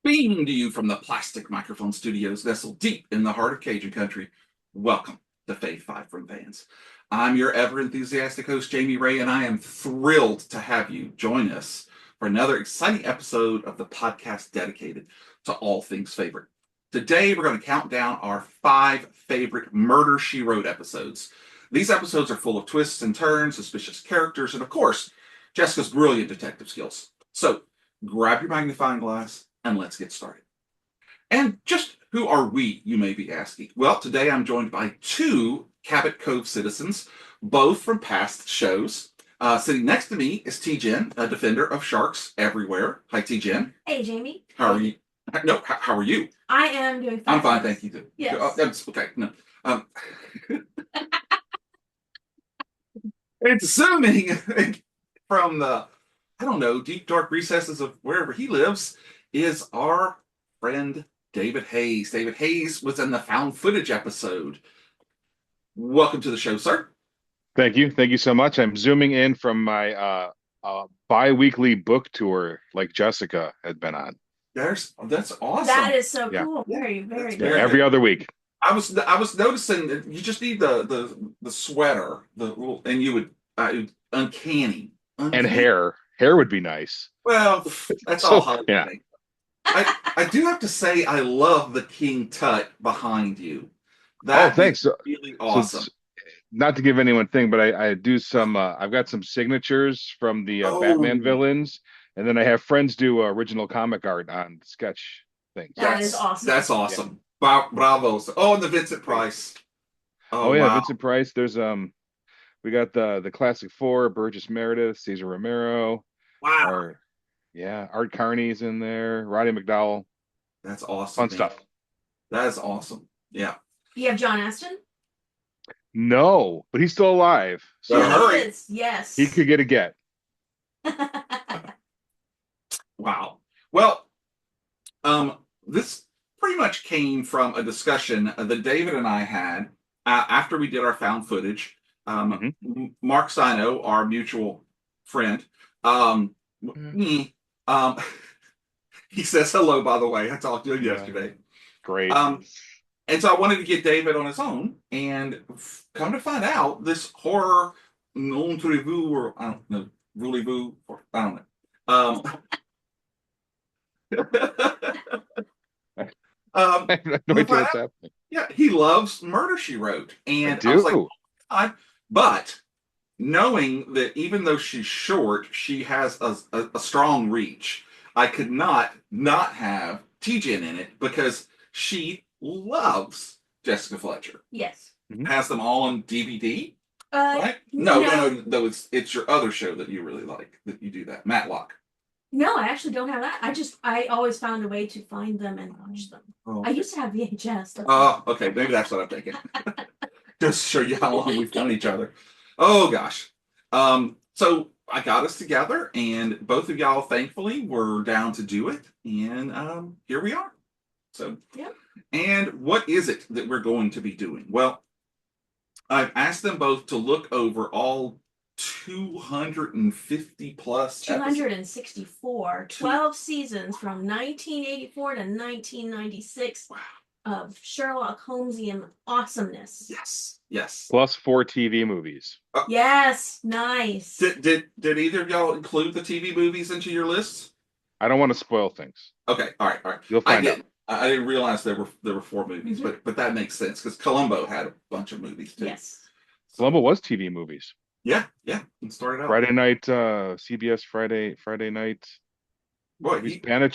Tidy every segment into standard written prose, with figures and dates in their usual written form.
Beaming to you from the plastic microphone studios nestled deep in the heart of Cajun country. Welcome to Fave 5 from Vans. I'm your ever enthusiastic host, Jamie Ray, and I am thrilled to have you join us for another exciting episode of the podcast dedicated to all things favorite. Today, we're going to count down our 5 favorite Murder, She Wrote episodes. These episodes are full of twists and turns, suspicious characters, and of course, Jessica's brilliant detective skills. So, grab your magnifying glass and let's get started. And just who are we, you may be asking? Well, today I'm joined by 2 Cabot Cove citizens, both from past shows. Sitting next to me is T-Jen, a defender of sharks everywhere. Hi, T-Jen. Hey, Jamie. How are you? No, how are you? I am doing fine. I'm fine, thank you. Too. Yes. Okay. No. It's zooming from the, I don't know, deep dark recesses of wherever he lives is our friend David Hayes. David Hayes was in the found footage episode. Welcome to the show, sir. Thank you. Thank you so much. I'm zooming in from my bi-weekly book tour like Jessica had been on. That's awesome. That is so Yeah. cool. Very, very That's good. very Every other week. I was noticing that you just need the sweater, the little, and you would uncanny. And hair. Hair would be nice. Well, that's So, all hard. yeah. I do have to say I love the King Tut behind you. That thanks. is really awesome. So not to give anyone thing, but I do some I've got some signatures from the Batman villains, and then I have friends do original comic art on sketch things. That is awesome. That's awesome. Bravo. Oh, and the Vincent Price. Oh yeah, wow. Vincent Price. There's we got the classic 4, Burgess Meredith, Cesar Romero. Wow. Art Carney's in there, Roddy McDowell. That's awesome. Fun man. stuff. That is awesome. Yeah. You have John Aston? No, but he's still alive. So Better hurry. He is, yes. he could get a get. Wow. Well, this pretty much came from a discussion that David and I had after we did our found footage. Mark Sino, our mutual friend, he says hello, by the way. I talked to him yesterday. Great. And so I wanted to get David on his own, and come to find out, this horror non-voulez-vous, or I don't know, voulez-vous, or I don't know. I have no idea what's happening. Yeah, he loves Murder, She Wrote. And I was like, do. oh my God. But knowing that even though she's short, she has a strong reach, I could not have T-Jen in it because she loves Jessica Fletcher. Yes. Has them all on DVD, right? No, it's your other show that you really like, that you do that, Matlock. No, I actually don't have that. I always found a way to find them and watch them. Oh. I used to have VHS. Oh, okay, maybe that's what I'm thinking. Just to show you how long we've known each other. Oh gosh. So I got us together, and both of y'all thankfully were down to do it, and here we are. So yeah. And what is it that we're going to be doing? Well, I've asked them both to look over all 250 plus 264, 12 seasons from 1984 to 1996 of Sherlock Holmesian awesomeness. Yes. Plus 4 TV movies. Yes, nice. Did either of y'all include the TV movies into your lists? I don't want to spoil things. Okay, all right. You'll find out. I didn't realize there were 4 movies, but that makes sense because Columbo had a bunch of movies too. Yes. Columbo was TV movies. Yeah. It started out Friday night, CBS Friday night. Boy, it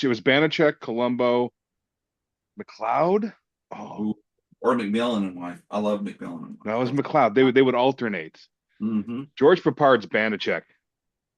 was Banachek, Columbo, McLeod. Oh, or McMillan and Wife. I love McMillan and Wife. that was McLeod. They would alternate. George Papard's Banachek.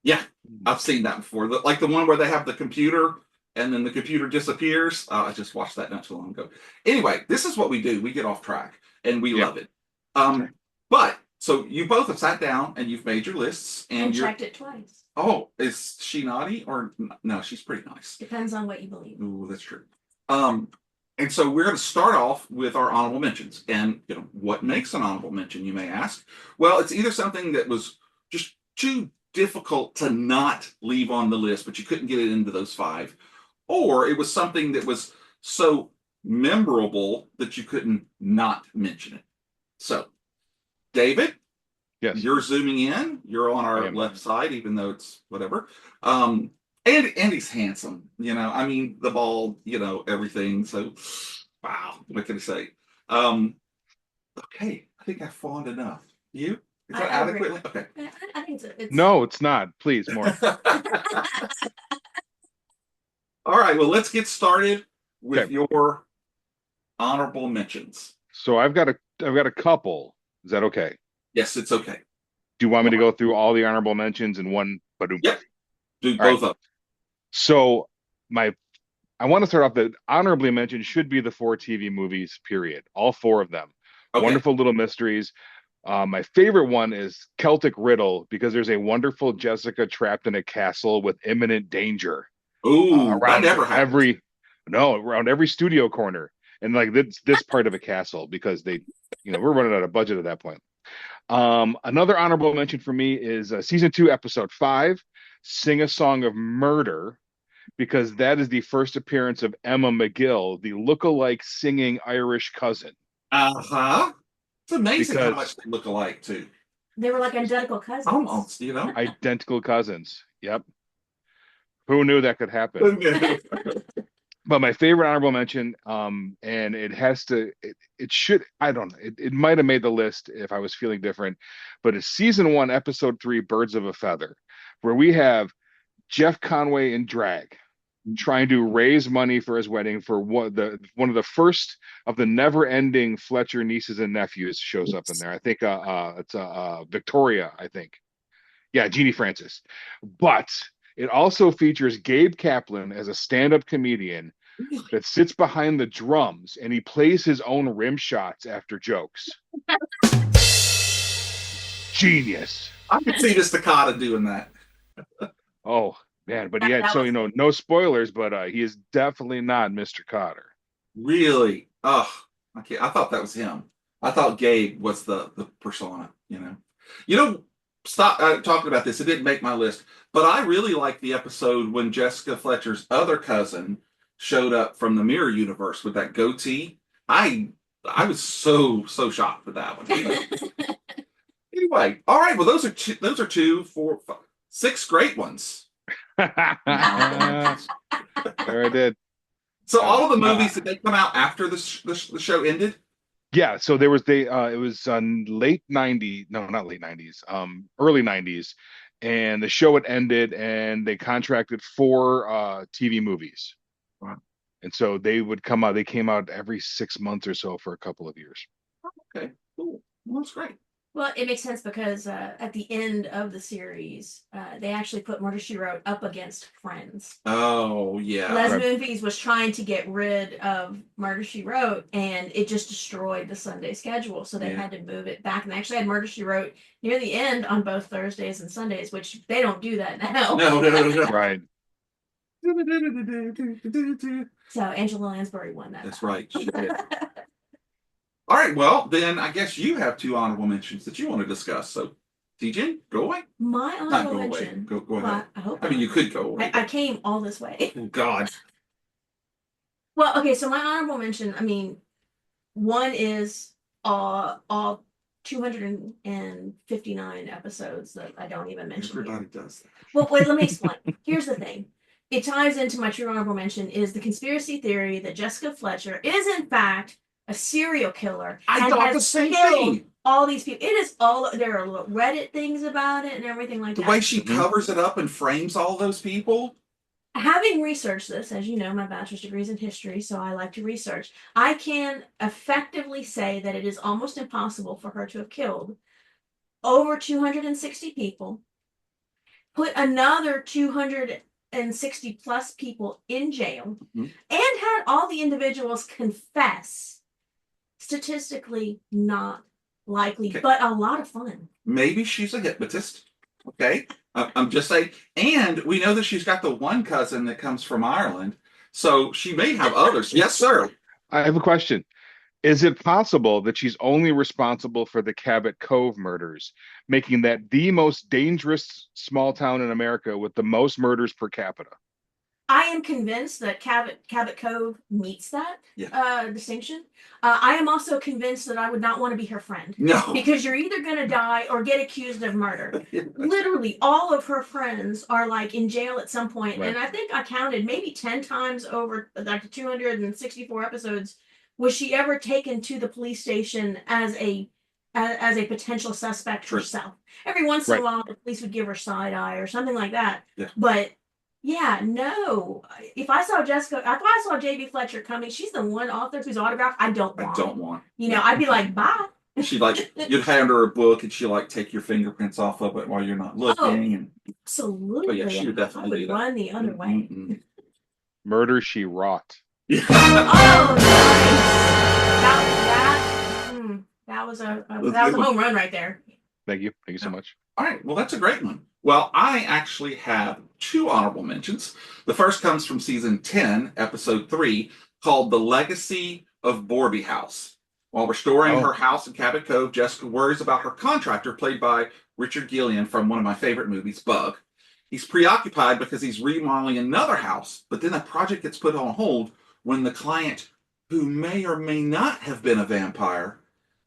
Yeah, I've seen that before. Like the one where they have the computer and then the computer disappears. I just watched that not too long ago. Anyway, this is what we do. We get off track and we love it. But so you both have sat down and you've made your lists and checked it twice. Oh, is she naughty or no? She's pretty nice. Depends on what you believe. Ooh, that's true. And so we're going to start off with our honorable mentions. And what makes an honorable mention, you may ask? Well, it's either something that was just too difficult to not leave on the list, but you couldn't get it into those 5, or it was something that was so memorable that you couldn't not mention it. So, David, Yes, you're zooming in. You're on I our am. left side, even though it's whatever. And he's handsome. I mean, the bald, everything. So, wow, what can I say? Um, okay, I think I fawned enough. You? Is that I agree. adequately? Okay. I think it's No, it's not. Please, more. All right, well, let's get started with Okay. your honorable mentions. So I've got a couple. Is that okay? Yes, it's okay. Do you want me to All right. go through all the honorable mentions in one? All Yep, do right. both of So my I want to start off that honorably mentioned should be the four TV movies, period. All four of them. them. Okay. Wonderful Little Mysteries. My favorite one is Celtic Riddle because there's a wonderful Jessica trapped in a castle with imminent danger Ooh, that around never happens. every studio corner and like this part of a castle because we're running out of budget at that point. Another honorable mention for me is season 2, episode 5, Sing a Song of Murder, because that is the first appearance of Emma McGill, the look-alike singing Irish cousin. Uh-huh. It's amazing how much Because they look alike, too. they were like identical cousins. Almost. identical cousins. Yep. Who knew that could happen? Okay. But my favorite honorable mention, and it should, I don't know, it might have made the list if I was feeling different, but it's season 1, episode 3, Birds of a Feather, where we have Jeff Conway in drag trying to raise money for his wedding for one of the first of the never-ending Fletcher nieces and nephews shows up in there. I think it's Victoria, I think. Yeah, Jeannie Francis. But it also features Gabe Kaplan as a stand-up comedian that sits behind the drums and he plays his own rim shots after jokes. Genius. I could see the staccato doing that. Oh man, but he had no spoilers, but he is definitely not Mr. Cotter. Really? Oh, okay. I thought that was him. I thought Gabe was the persona. You know, stop talking about this. It didn't make my list, but I really like the episode when Jessica Fletcher's other cousin showed up from the mirror universe with that goatee. I was so shocked with that one. Anyway, all right. Well, those are 2, 4, 5, 6 great ones. There I did. So all of the movies did they come out after the show ended? Yeah, so there was it was late 90s, no, not late 90s, early 90s, and the show had ended and they contracted 4 TV movies. Wow. And so they came out every 6 months or so for a couple of years. Okay, cool. Well, that's great. Well, it makes sense because at the end of the series, they actually put Murder, She Wrote up against Friends. Oh, yeah. Les Right. Movies was trying to get rid of Murder, She Wrote, and it just destroyed the Sunday schedule. So they Yeah. had to move it back. And they actually had Murder, She Wrote near the end on both Thursdays and Sundays, which they don't do that now. No. Right. So Angela Lansbury won that. That's right. She did. All right, well, then I guess you have 2 honorable mentions that you want to discuss. So, TJ, go away. My Not honorable go away. mention. Go Well, ahead. I hope I mean, not. you could go away. I came all this way. Oh, God. Well, okay, so my honorable mention, I mean, one is all 259 episodes that I don't even mention here. Everybody does that. Well, wait, let me explain. Here's the thing. It ties into my true honorable mention is the conspiracy theory that Jessica Fletcher is in fact a serial killer. I and thought has the same killed thing. all these people. It is all there are little Reddit things about it and everything like The that. way she covers it up and frames all those people. Having researched this, as you know, my bachelor's degree is in history, so I like to research. I can effectively say that it is almost impossible for her to have killed over 260 people, put another 260 plus people in jail, Mhm. and had all the individuals confess. Statistically, not likely, Okay. but a lot of fun. Maybe she's a hypnotist. Okay. I'm just saying. And we know that she's got the one cousin that comes from Ireland. So she may have others. Yes, sir. I have a question. Is it possible that she's only responsible for the Cabot Cove murders, making that the most dangerous small town in America with the most murders per capita? I am convinced that Cabot Cove meets that Yeah. distinction. I am also convinced that I would not want to be her friend No. because you're either going to die or get accused of murder. Literally, all of her friends are like in jail at some point, Right. and I think I counted maybe 10 times over like the 264 episodes. Was she ever taken to the police station as a potential suspect True. herself? Every once in a Right. while, the police would give her side eye or something like that. Yeah. But yeah, no. If I saw JB Fletcher coming, she's the one author whose autograph I don't I want. don't want. You know, I'd be like, bye. She like you'd hand her a book and she like take your fingerprints off of it while you're not looking. And Absolutely. yeah, she would definitely I would do that. run the other way. Mm-mm. Murder, She Wrought. Yeah. Oh, nice. That was a home run right there. Thank you so much. All right, well, that's a great one. Well, I actually have two honorable mentions. The first comes from season 10, episode 3, called The Legacy of Borby House. While restoring her house in Cabot Cove, Jessica worries about her contractor, played by Richard Gillian from one of my favorite movies, Bug. He's preoccupied because he's remodeling another house, but then that project gets put on hold when the client, who may or may not have been a vampire,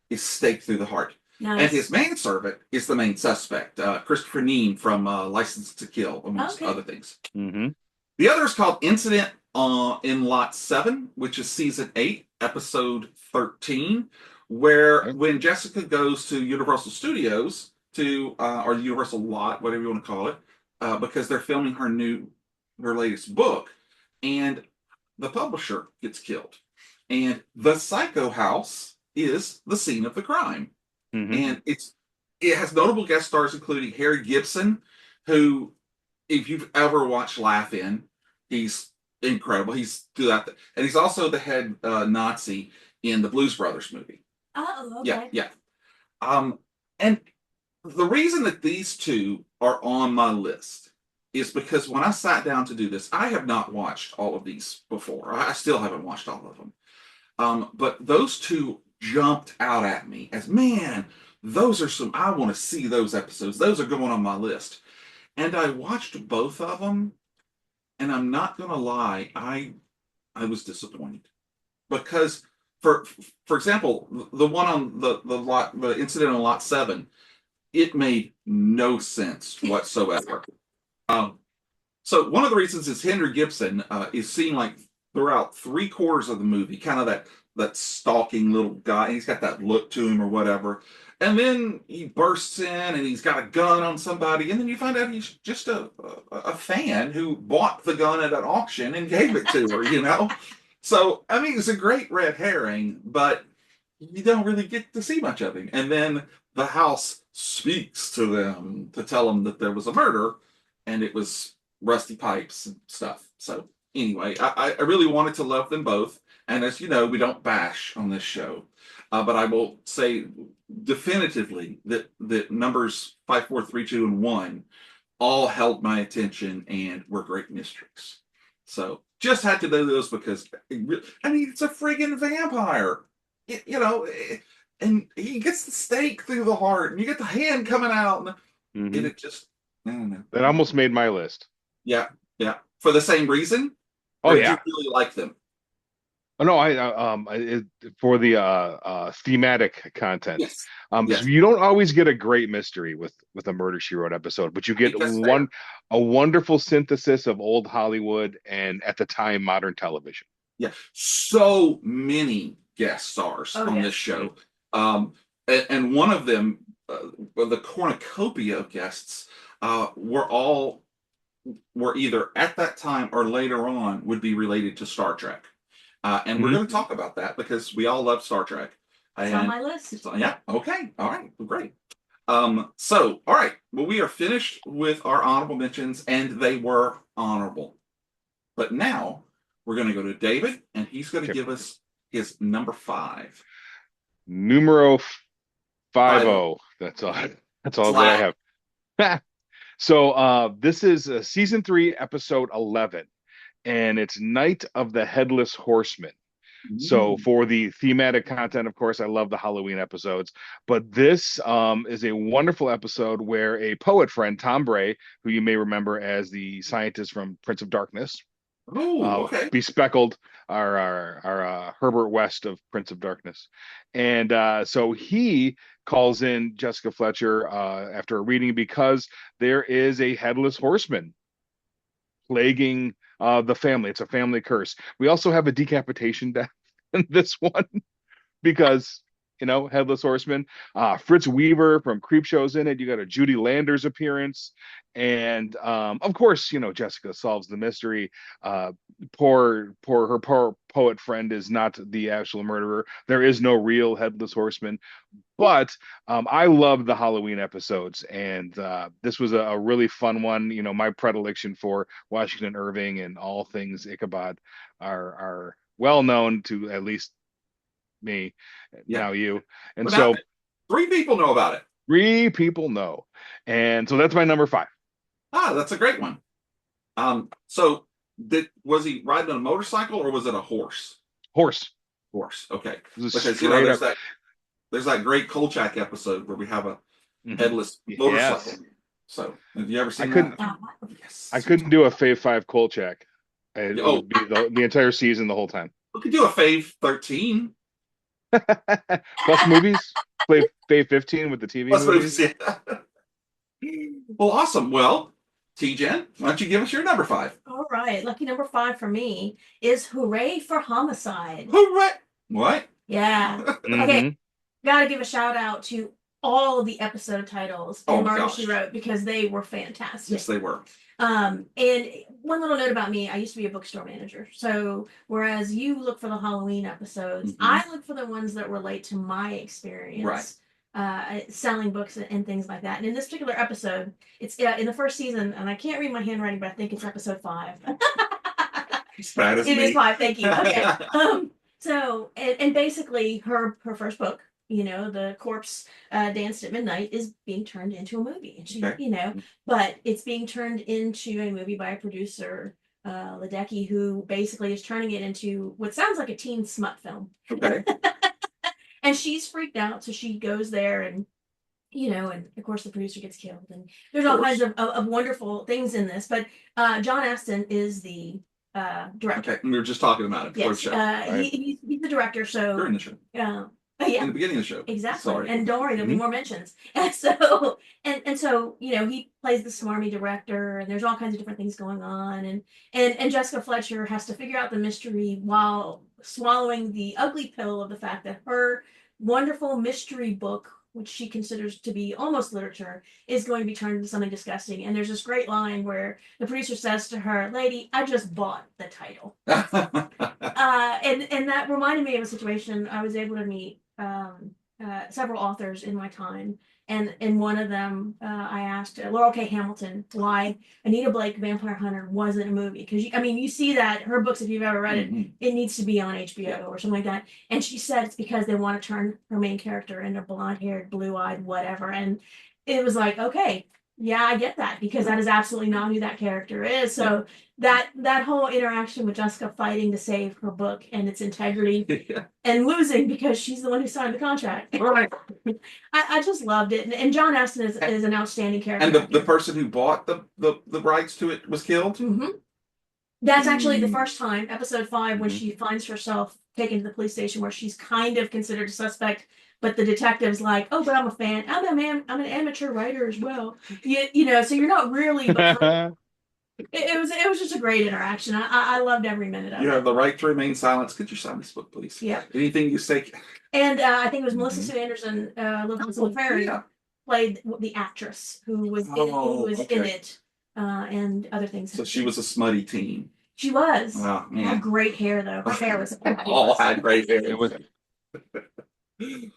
is staked through the heart. Nice. And his manservant is the main suspect, Christopher Neame from License to Kill, amongst other things. Mm-hmm. The other is called Incident in Lot 7, which is season 8, episode 13, where when Jessica goes to Universal Studios or Universal Lot, whatever you want to call it, because they're filming her latest book, and the publisher gets killed. And the Psycho House is the scene of the crime. Mm-hmm. And it has notable guest stars, including Harry Gibson, who, if you've ever watched Laugh In, he's incredible. He's and he's also the head Nazi in the Blues Brothers movie. Oh, okay. Yeah. And the reason that these two are on my list is because when I sat down to do this, I have not watched all of these before. I still haven't watched all of them. But those two jumped out at me as, man, those are I want to see those episodes. Those are going on my list. And I watched both of them, and I'm not going to lie, I was disappointed. Because, for example, the one on the incident on Lot 7, it made no sense whatsoever. So one of the reasons is Henry Gibson is seen like throughout 3/4 of the movie, kind of that stalking little guy, and he's got that look to him or whatever. And then he bursts in and he's got a gun on somebody, and then you find out he's just a fan who bought the gun at an auction and gave it to her, you know? So, I mean, it's a great red herring, but you don't really get to see much of him. And then the house speaks to them to tell them that there was a murder, and it was Rusty Pipes and stuff. So anyway, I really wanted to love them both. And as you know, we don't bash on this show. But I will say definitively that numbers 5, 4, 3, 2, and 1 all held my attention and were great mysteries. So just had to do those because, it's a friggin' vampire. And he gets the stake through the heart, and you get the hand coming out, and it just, I don't know. That almost made my list. Yeah. For the same reason? Oh, or yeah. Did you really like them? Oh, no, for the thematic content. Yes. So you don't always get a great mystery with a Murder, She Wrote episode, but you get a wonderful synthesis of old Hollywood and, at the time, modern television. Yeah. So many guest stars on this show. And one of them, the cornucopia of guests, were either at that time or later on would be related to Star Trek. And we're going to talk about that because we all love Star Trek. It's on my list. Yeah. Okay. All right. Great. So, all right. Well, we are finished with our honorable mentions, and they were honorable. But now we're going to go to David, and he's going to give us his number 5. Numero 50. That's all that I have. So this is season 3, episode 11, and it's Night of the Headless Horseman. So for the thematic content, of course, I love the Halloween episodes, but this is a wonderful episode where a poet friend, Tom Bray, who you may remember as the scientist from Prince of Darkness, Oh, okay. bespeckled our Herbert West of Prince of Darkness. And so he calls in Jessica Fletcher after a reading because there is a headless horseman plaguing the family. It's a family curse. We also have a decapitation death in this one because headless horseman. Fritz Weaver from Creepshow's in it. You got a Judy Landers appearance, and of course, Jessica solves the mystery. Poor poet friend is not the actual murderer. There is no real headless horseman. But I love the Halloween episodes, and this was a really fun one. My predilection for Washington Irving and all things Ichabod are well known to at least me, Yeah. now you. And Well, so now, 3 people know about it. 3 people know. And so that's my number 5. Ah, that's a great one. So was he riding a motorcycle or was it a horse? Horse. Horse. Okay. It was Because straight up. there's that great Kolchak episode where we have a Mhm. headless motorcycle. Yes. So have you ever seen couldn't- that? Yes. I couldn't do a Fave 5 Kolchak. It Oh. would be the entire season the whole time. We could do a Fave 13. Plus movies. Play Fave 15 with the TV Plus movies. movies, yeah. Well, awesome. Well, T-Jen, why don't you give us your number 5? All right. Lucky number 5 for me is Hooray for Homicide. Hooray! What? Yeah. Mhm. Okay. Gotta give a shout out to all of the episode titles in Oh, Murder gosh. She Wrote because they were fantastic. Yes, they were. And one little note about me, I used to be a bookstore manager. So whereas you look for the Halloween episodes, Mhm. I look for the ones that relate to my experience. Selling books and things like that. And in this particular episode, it's in the first season, and I can't read my handwriting, but I think it's episode 5. As bad as It me. is 5, thank you. Okay. So and basically her first book, the corpse danced at midnight, is being turned into a movie. And she, Okay. but it's being turned into a movie by a producer, Ledecky, who basically is turning it into what sounds like a teen smut film. Okay. And she's freaked out, so she goes there and and of course the producer gets killed, and there's all kinds of wonderful things in this. But John Aston is the director. Okay. We were just talking about it before Yes, the show. he's the director. So During the show. yeah, In the beginning of the show. exactly. Sorry. And don't worry, there'll be more mentions. And so he plays the smarmy director, and there's all kinds of different things going on, and Jessica Fletcher has to figure out the mystery while swallowing the ugly pill of the fact that her wonderful mystery book, which she considers to be almost literature, is going to be turned into something disgusting. And there's this great line where the producer says to her, "Lady, I just bought the title." And that reminded me of a situation. I was able to meet several authors in my time, and in one of them, I asked Laurel K. Hamilton why Anita Blake Vampire Hunter wasn't a movie, because you see that her books, if you've ever read it, Mhm. it needs to be on HBO or something like that. And she said it's because they want to turn her main character into blonde-haired, blue-eyed, whatever. And it was like, okay, yeah, I get that, because that is absolutely not who that character is. So that whole interaction with Jessica fighting to save her book and its integrity and losing because she's the one who signed the contract. Right. I just loved it. And John Aston is an outstanding character. And the person who bought the rights to it was killed? Mm-hmm. That's actually the first time, episode 5, when Mhm. she finds herself taken to the police station where she's kind of considered a suspect, but the detective's like, "Oh, but I'm a fan. I'm an amateur writer as well." So you're not really. But it was just a great interaction. I loved every minute of You it. have the right to remain silent. Could you sign this book, please? Yep. Anything you say. And I think it was Melissa Mhm. Sue Anderson, Elizabeth Ferry, Yeah. played the actress who was in it, and other things. So she was a smutty teen. She was. Wow, She had great hair though. Her hair was all had great hair. It was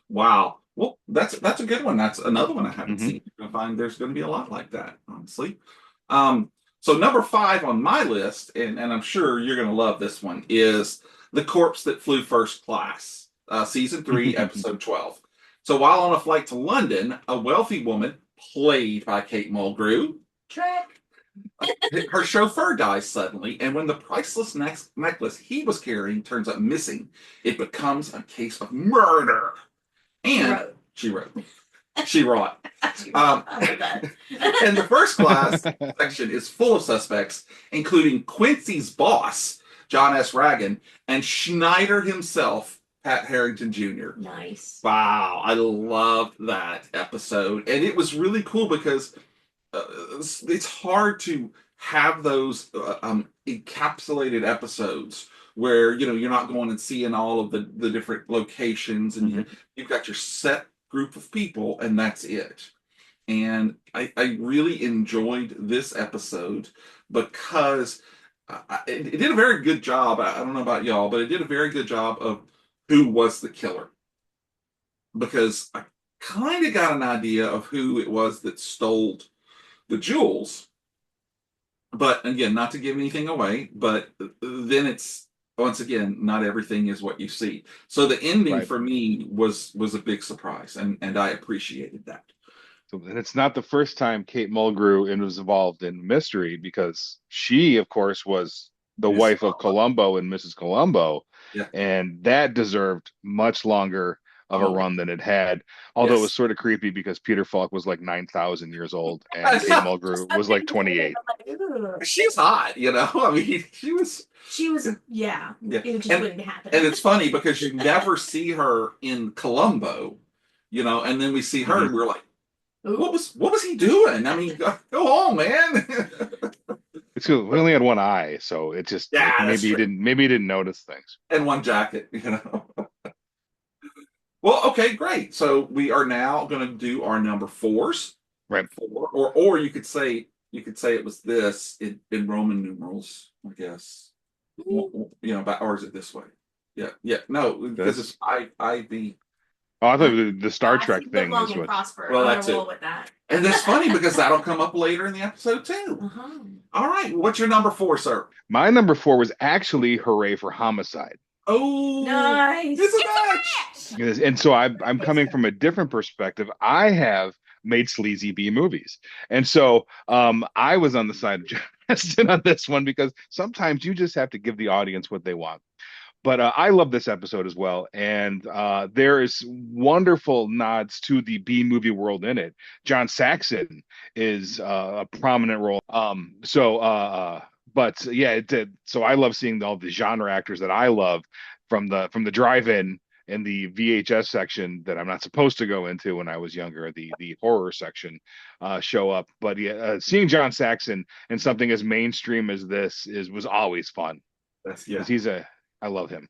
Wow. Well, that's a good one. That's another one I haven't Mhm. seen. You're gonna find there's gonna be a lot like that, honestly. So number 5 on my list, and I'm sure you're gonna love this one, is The Corpse That Flew First Class, season 3, episode 12. So while on a flight to London, a wealthy woman, played by Kate Mulgrew, Trek. her chauffeur dies suddenly, and when the priceless necklace he was carrying turns up missing, it becomes a case of murder. And she wrote. She wrought. And the first class section is full of suspects, including Quincy's boss, John S. Ragan, and Schneider himself, Pat Harrington Jr. Nice. Wow, I love that episode. And it was really cool because it's hard to have those encapsulated episodes where you're not going and seeing all of the different locations, and you've got your set group of people, and that's it. And I really enjoyed this episode because it did a very good job. I don't know about y'all, but it did a very good job of who was the killer, because I kind of got an idea of who it was that stole the jewels. But again, not to give anything away, but then it's, once again, not everything is what you see. So the ending for me was a big surprise, and I appreciated that. And it's not the first time Kate Mulgrew was involved in mystery, because she, of course, was the wife of Columbo and Mrs. Columbo, and that deserved much longer of a run than it had. Although it was sort of creepy because Peter Falk was like 9,000 years old and Kate Mulgrew was like 28. She's hot, I mean, she was, yeah. It just wouldn't happen. And it's funny because you never see her in Columbo, and then we see her and we're like, what was he doing? I mean, go on, man. It's we only had one eye, so it just maybe he didn't notice things. And one jacket, Well, okay, great. So we are now going to do our number fours, right? Or you could say it was this in Roman numerals, I guess. Or is it this way? Yeah. No, because it's IV. Oh, I thought the Star Trek thing is what. Well, that's it. With that. And that's funny because that'll come up later in the episode too. All right, what's your number 4, sir? My number 4 was actually Hooray for Homicide. Oh, nice! It's a match. And so I'm coming from a different perspective. I have made sleazy B movies, and so I was on the side of John Astin on this one, because sometimes you just have to give the audience what they want. But I love this episode as well, and there is wonderful nods to the B movie world in it. John Saxon is a prominent role. But yeah, it did. So I love seeing all the genre actors that I love from the drive-in and the VHS section that I'm not supposed to go into when I was younger, the horror section, show up. But yeah, seeing John Saxon in something as mainstream as this was always fun. I love him.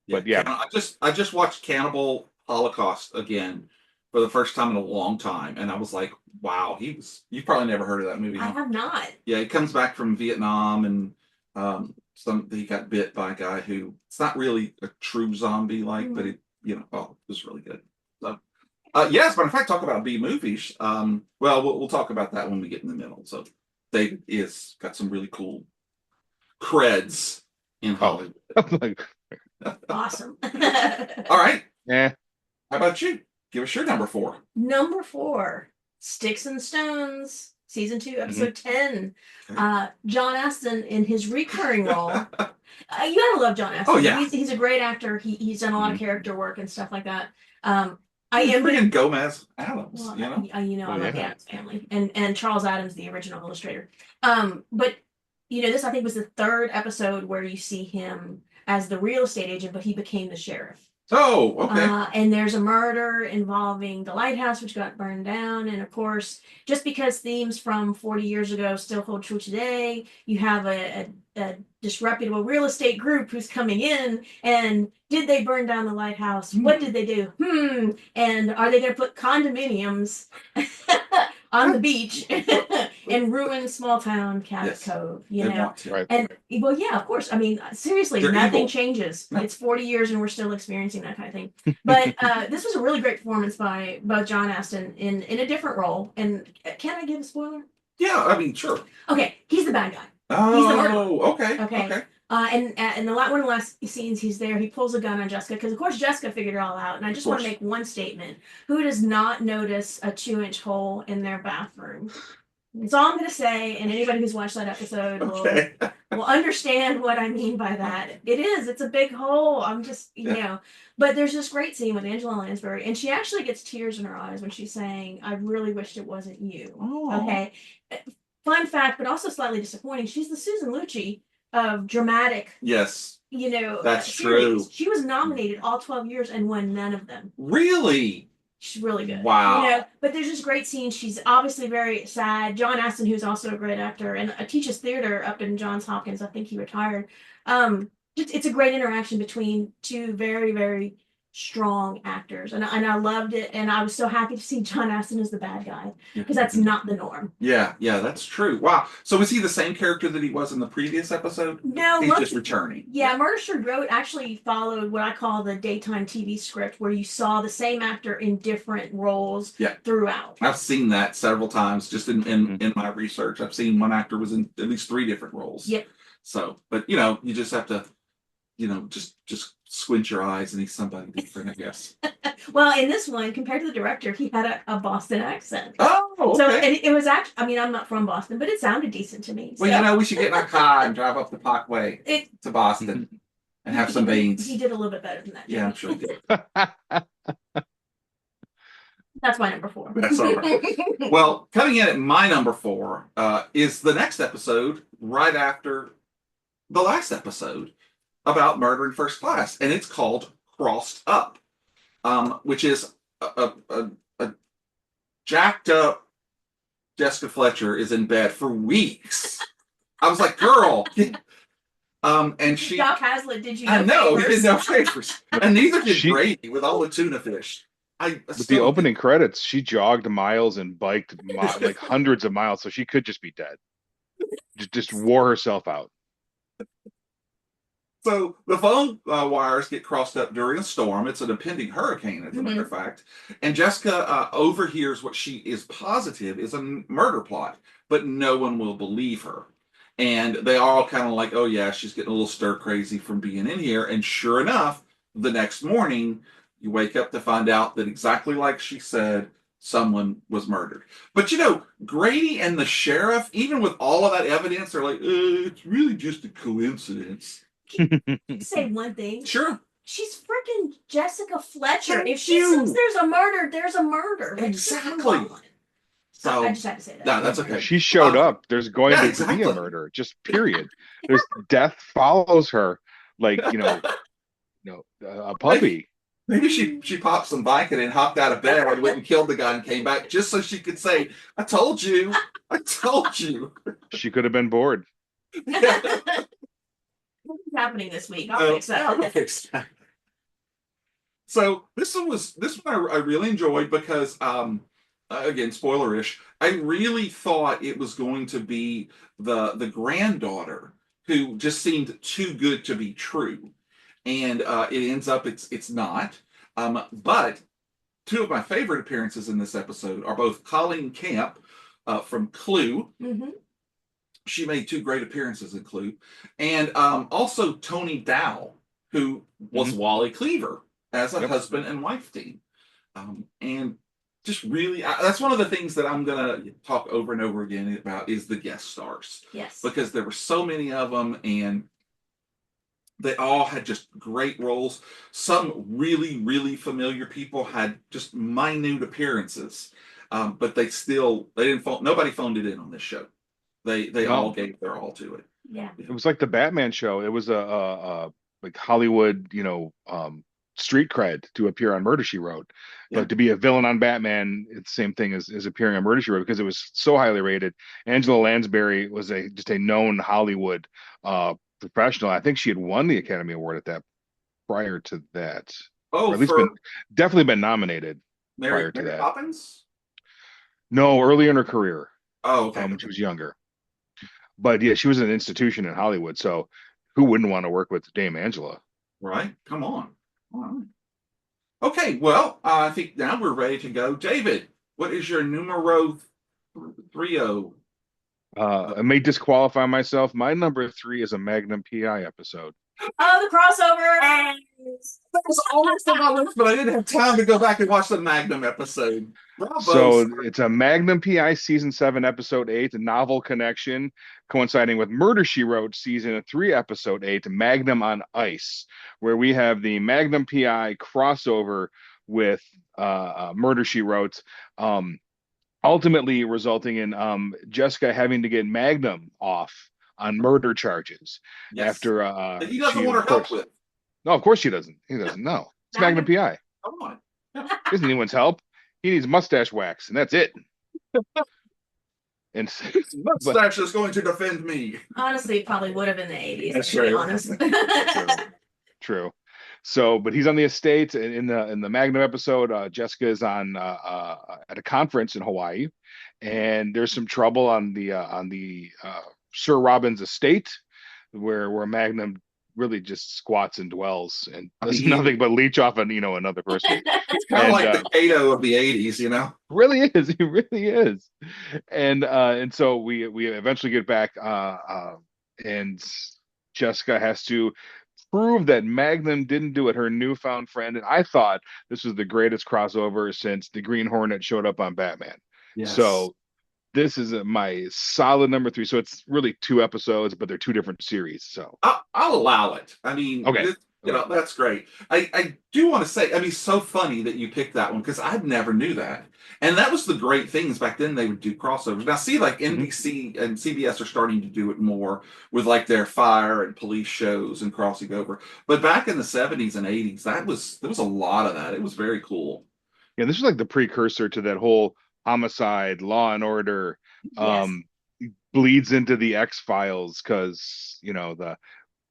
But I just watched Cannibal Holocaust again for the first time in a long time, and I was like, wow, you've probably never heard of that movie, huh? I have not. Yeah, he comes back from Vietnam, and he got bit by a guy who, it's not really a true zombie but it was really good. So yes, but in fact, talk about B movies. We'll talk about that when we get in the middle. So David is got some really cool creds in Hollywood. Awesome. All right. Yeah. How about you? Give us your number 4. Number 4, Sticks and Stones, season 2, episode 10. Okay. John Astin in his recurring role. You gotta love John Astin. Oh yeah, he's a great actor. He's done a lot of character work and stuff like that. I am freaking Gomez Adams. Well, I love the Adams Family, and Charles Adams, the original illustrator. But this I think was the 3rd episode where you see him as the real estate agent, but he became the sheriff. Oh, okay. And there's a murder involving the lighthouse, which got burned down. And of course, just because themes from 40 years ago still hold true today, you have a disreputable real estate group who's coming in. And did they burn down the lighthouse? What did they do? And are they going to put condominiums on the beach and ruin small town Cabot Cove? Right. And of course. I mean, seriously, nothing changes. It's 40 years and we're still experiencing that kind of thing. But this was a really great performance by both John Astin in a different role. And can I give a spoiler? Yeah, I mean, sure. Okay, he's the bad guy. Oh, okay. And in one of the last scenes, he's there. He pulls a gun on Jessica because, of course, Jessica figured it all out. And I just want to make one statement: who does not notice a 2-inch hole in their bathroom? That's all I'm going to say, and anybody who's watched that episode will understand what I mean by that. It's a big hole. I'm just, but there's this great scene with Angela Lansbury, and she actually gets tears in her eyes when she's saying, I really wished it wasn't you. Oh. Okay. Fun fact, but also slightly disappointing. She's the Susan Lucci of dramatic. Yes. That's series. true. She was nominated all 12 years and won none of them. Really? She's really good. Wow. But there's this great scene. She's obviously very sad. John Astin, who's also a great actor and teaches theater up in Johns Hopkins. I think he retired. It's a great interaction between two very, very strong actors, and I loved it. And I was so happy to see John Astin as the bad guy because that's not the norm. Yeah, that's true. Wow. So is he the same character that he was in the previous episode? No, he's just returning. Yeah, Murder She Wrote actually followed what I call the daytime TV script, where you saw the same actor in different roles throughout. I've seen that several times just in my research. I've seen one actor was in at least 3 different roles. Yep. So, but you just have to, just squint your eyes and he's somebody different, I guess. Well, in this one, compared to the director, he had a Boston accent. Oh, okay. So it was actually, I'm not from Boston, but it sounded decent to me. Well, we should get in a car and drive up the Parkway to Boston and have some beans. He did a little bit better than that. Yeah, I'm sure he did. That's my number 4. That's all right. Well, coming in at my number 4 is the next episode right after the last episode about Murder in First Class, and it's called Crossed Up, which is a jacked up Jessica Fletcher is in bed for weeks. I was like, girl. And she. Doc Haslett, did you know? I know, he did no favors. And neither did Grady with all the tuna fish. With the opening credits, she jogged miles and biked like hundreds of miles, so she could just be dead. Just wore herself out. So the phone wires get crossed up during a storm. It's an impending hurricane, as a matter of fact. And Jessica overhears what she is positive is a murder plot, but no one will believe her. And they all kind of like, oh yeah, she's getting a little stir crazy from being in here. And sure enough, the next morning, you wake up to find out that exactly like she said, someone was murdered. But Grady and the sheriff, even with all of that evidence, they're like, it's really just a coincidence. Say one thing. Sure. She's freaking Jessica Fletcher. If she says there's a murder, there's a murder. Exactly. So I just had to say that. No, that's okay. She showed up. There's going to be a murder. Just period. There's death follows her like a puppy. Maybe she popped some Vicodin and hopped out of bed and went and killed the guy and came back just so she could say, I told you. I told you. She could have been bored. What's happening this week? I'll fix that. So this one I really enjoyed because again, spoilerish, I really thought it was going to be the granddaughter who just seemed too good to be true. And it ends up it's not. But 2 of my favorite appearances in this episode are both Colleen Camp from Clue. Mm-hmm. She made 2 great appearances in Clue. And also Tony Dow, who was Wally Cleaver as a husband and wife team. And just really, that's one of the things that I'm going to talk over and over again about is the guest stars. Yes. Because there were so many of them and they all had just great roles. Some really, really familiar people had just minute appearances. But nobody phoned it in on this show. They all gave their all to it. Yeah. It was like the Batman show. It was a like Hollywood, street cred to appear on Murder She Wrote. But to be a villain on Batman, it's the same thing as appearing on Murder She Wrote because it was so highly rated. Angela Lansbury was just a known Hollywood professional. I think she had won the Academy Award at that prior to that. Oh, or at least definitely been nominated prior to Mary that. Poppins? No, early in her career. Oh, okay. When she was younger. But yeah, she was an institution in Hollywood. So who wouldn't want to work with Dame Angela? Right. Come on. All right. Okay. Well, I think now we're ready to go. David, what is your numero 30? I may disqualify myself. My number 3 is a Magnum PI episode. Oh, the crossover! That was almost on my list, but I didn't have time to go back and watch the Magnum episode. Bravo, So sir. it's a Magnum PI season 7, episode 8, a novel connection coinciding with Murder She Wrote season 3, episode 8, Magnum on Ice, where we have the Magnum PI crossover with Murder She Wrote, ultimately resulting in Jessica having to get Magnum off on murder charges Yes. after That he doesn't she, want of her help course, with. no, of course she doesn't. He doesn't. No, it's Magnum Magnum. PI. Come on. He doesn't need anyone's help. He needs mustache wax, and that's it. And but Mustache is going to defend me. Honestly, it probably would have in the 80s. That's to be true. honest. true. So, but he's on the estate, and in the Magnum episode, Jessica is on at a conference in Hawaii, and there's some trouble on the Sir Robin's estate, where Magnum really just squats and dwells and does nothing but leech off on another person. It's kind of like the Cato of the 80s, Really is. He really is. And so we eventually get back, and Jessica has to prove that Magnum didn't do it, her newfound friend. And I thought this was the greatest crossover since the Green Hornet showed up on Batman. Yes. So this is my solid number 3. So it's really 2 episodes, but they're 2 different series. So I'll allow it. I mean, okay. That's great. I do want to say, I mean, so funny that you picked that one because I never knew that. And that was the great things back then. They would do crossovers. Now, see, like NBC and CBS are starting to do it more with like their fire and police shows and crossing over. But back in the 70s and 80s, there was a lot of that. It was very cool. Yeah, this was like the precursor to that whole homicide, Law and Order, Yes. bleeds into the X-Files because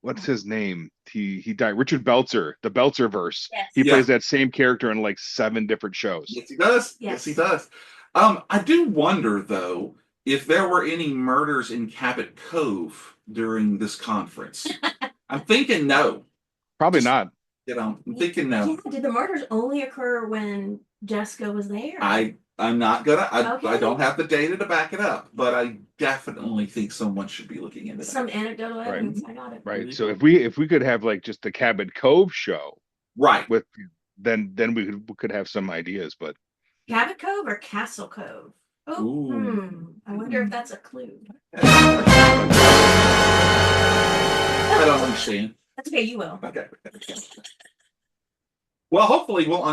what's his name? He died. Richard Belzer, the Belzerverse. Yes. He plays that same character in like 7 different shows. Yes, he does. Yes, he does. I do wonder though if there were any murders in Cabot Cove during this conference. I'm thinking no. Probably not. I'm thinking no. Yeah, did the murders only occur when Jessica was there? I'm not gonna. Okay. I don't have the data to back it up, but I definitely think someone should be looking into that. Some anecdotal evidence. I got it. Right. So if we could have like just the Cabot Cove show, right? With then we could have some ideas, but Cabot Cove or Castle Cove? Oh, I wonder if that's a clue. I don't understand. That's okay. You will. Okay. Well, hopefully we'll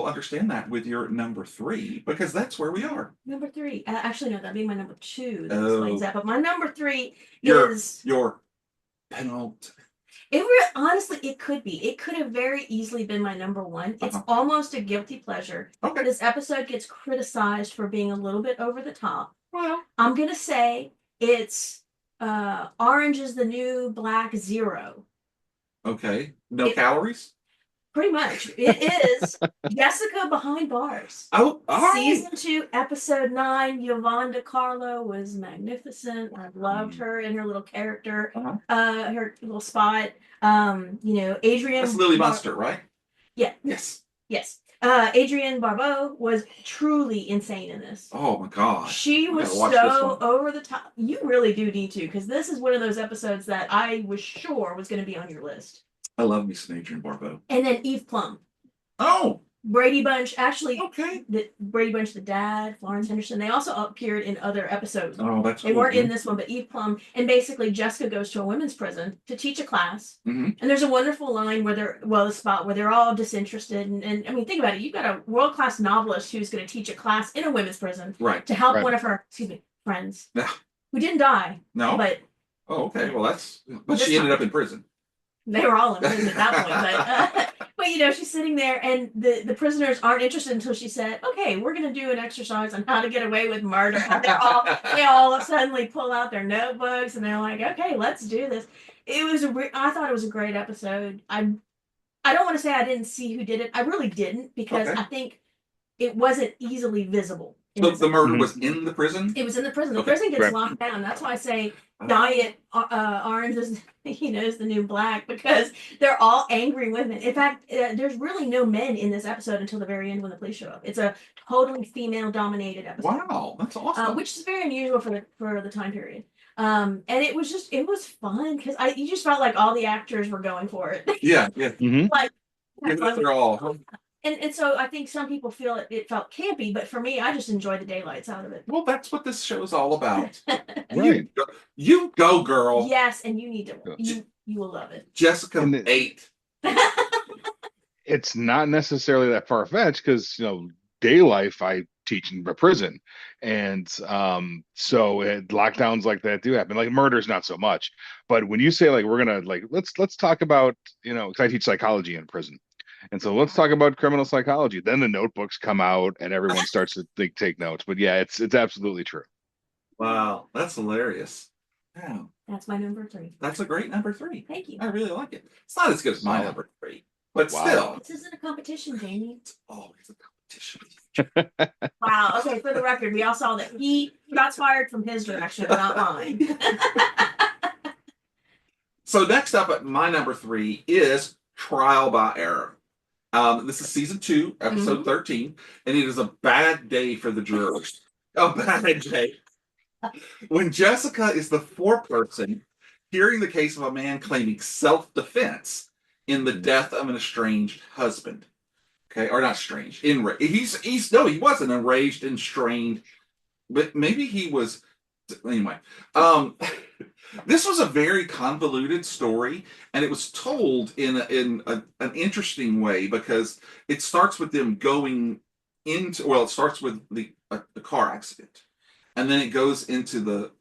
understand that with your number 3 because that's where we are. Number 3. Actually, no, that'd be my number 2. That explains that. But my number 3 is your penultimate. Honestly, it could be. It could have very easily been my number 1. It's almost a guilty pleasure. Okay. This episode gets criticized for being a little bit over the top. Well, I'm gonna say it's Orange is the New Black 0. Okay. No calories? Pretty much. It is Jessica Behind Bars. Oh, all right. Season 2, episode 9, Yvonne DiCarlo was magnificent. I loved her and her little character, her little spot. Adrienne. That's Lily Munster, right? Yeah. Yes. Yes. Adrienne Barbeau was truly insane in this. Oh my gosh. She was so over the top. You really do need to, because this is one of those episodes that I was sure was going to be on your list. I love me some Adrienne Barbeau. And then Eve Plum. Oh. Brady Bunch, actually. Okay. Brady Bunch, the dad, Florence Henderson, they also appeared in other episodes. Oh, that's cool. They weren't in this one, but Eve Plum. And basically, Jessica goes to a women's prison to teach a class. And there's a wonderful line where the spot where they're all disinterested. And I mean, think about it. You've got a world-class novelist who's going to teach a class in a women's prison. Right. To help one of her, friends. Who didn't die. No. But. Oh, okay. Well, but she ended up in prison. They were all in prison at that point, but she's sitting there, and the prisoners aren't interested until she said, "Okay, we're going to do an exercise on how to get away with murder." And they all suddenly pull out their notebooks, and they're like, "Okay, let's do this." I thought it was a great episode. I don't want to say I didn't see who did it. I really didn't, because I think it wasn't easily visible. So the murder was in the prison? It was in the prison. The prison gets locked down. That's why I say Diet orange is is the new black, because they're all angry women. In fact, there's really no men in this episode until the very end when the police show up. It's a totally female dominated episode. Wow, that's awesome. Which is very unusual for the time period. And it was fun because you just felt like all the actors were going for it. Yeah. Like, They're all. and so I think some people feel it felt campy, but for me, I just enjoyed the daylights out of it. Well, that's what this show is all about. Right. You go, girl. Yes, and you need to. You will love it. Jessica 8. It's not necessarily that far fetched because day life I teach in a prison, and so lockdowns like that do happen. Like murder's not so much, but when you say like we're gonna like let's talk about because I teach psychology in prison. And so let's talk about criminal psychology. Then the notebooks come out and everyone starts to take notes. But yeah, it's absolutely true. Wow, that's hilarious. Wow. That's my number 3. That's a great number 3. Thank you. I really like it. It's not as good as my number 3, but Wow. still. This isn't a competition, Jamie. It's always a competition. Wow. Okay, for the record, we all saw that he got fired from his direction, not mine. So next up at my number 3 is Trial by Error. This is season 2, episode 13, and it is a bad day for the jurors. A bad day. When Jessica is the foreperson hearing the case of a man claiming self-defense in the death of an estranged husband. Okay, or not strange. He wasn't enraged and strained, but maybe he was. Anyway, this was a very convoluted story, and it was told in an interesting way because it starts with them going into. Well, it starts with a car accident, and then it goes into the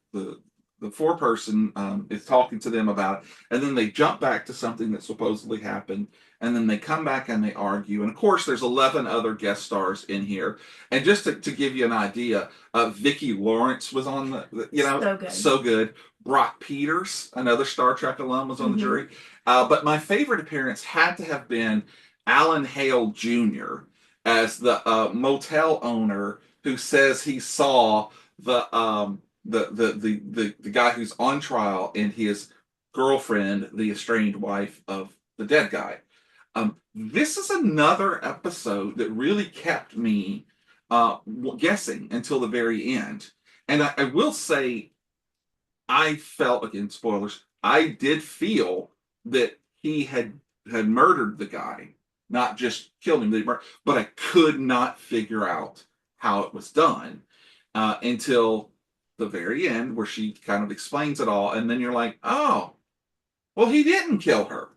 foreperson is talking to them about it, and then they jump back to something that supposedly happened, and then they come back and they argue. And of course, there's 11 other guest stars in here. And just to give you an idea, Vicki Lawrence was on so good. Brock Peters, another Star Trek alum, was on the jury. But my favorite appearance had to have been Alan Hale Jr. as the motel owner who says he saw the guy who's on trial and his girlfriend, the estranged wife of the dead guy. This is another episode that really kept me guessing until the very end. And I will say, I felt, again, spoilers, I did feel that he had murdered the guy, not just killed him, but I could not figure out how it was done until the very end, where she kind of explains it all, and then you're like, oh, well, he didn't kill her,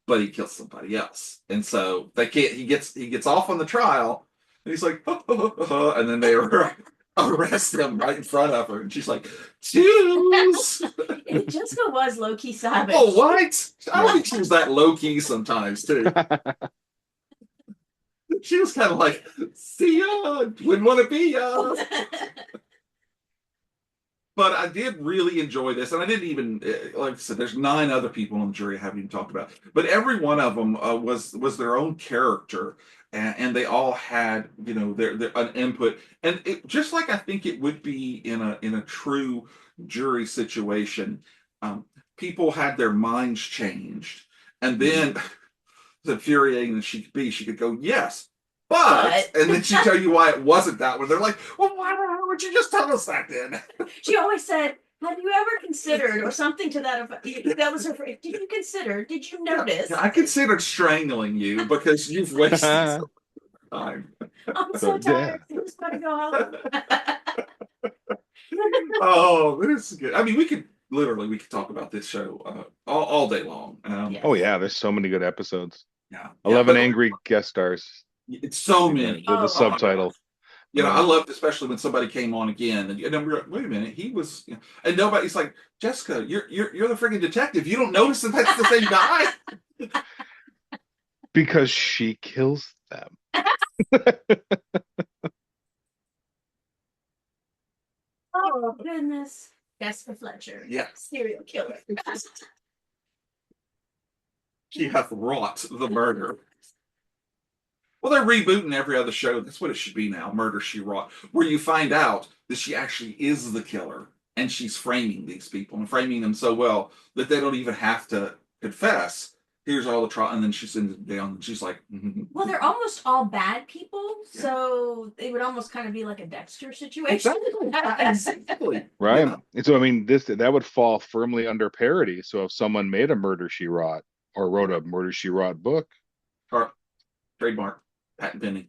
but he killed somebody else. And so they can't. He gets off on the trial, and he's like, and then they arrest him right in front of her, and she's like, choose. Jessica was low key savage. Oh, what? I don't think she was that low key sometimes too. She was kind of like, see ya, wouldn't want to be ya. But I did really enjoy this, and I didn't even, like I said, there's 9 other people on the jury I haven't even talked about. But every one of them was their own character, and they all had their an input, and it, just like I think it would be in a true jury situation, people had their minds changed, and then as infuriating as she could be, she could go yes. But and then she'd tell you why it wasn't that one. They're like, well, why would you just tell us that then? She always said, have you ever considered, or something to that effect? That was her phrase. Did you consider? Did you notice? Yeah, I considered strangling you because you've wasted so much time. I'm so tired. I just want to go home. Oh, this is good. I mean, we could talk about this show all day long. Yes. Oh yeah, there's so many good episodes. Yeah, 11 angry guest stars. It's so many. With the subtitle. I loved, especially when somebody came on again, and then we were like, wait a minute, he was, and nobody's like, Jessica, you're the freaking detective. You don't notice that that's the same guy? Because she kills them. Oh goodness. Yes, for Fletcher. Yeah. Serial killer. She hath wrought the murder. Well, they're rebooting every other show. That's what it should be now. Murder, She Wrought, where you find out that she actually is the killer, and she's framing these people and framing them so well that they don't even have to confess. Here's all the trial, and then she sends it down, and she's like, well, they're almost all bad people, so it would almost kind of be like a Dexter situation. exactly, right? yeah. And so I mean, that would fall firmly under parody. So if someone made a Murder She Wrote or wrote a Murder She Wrote book, Or trademark, patent pending.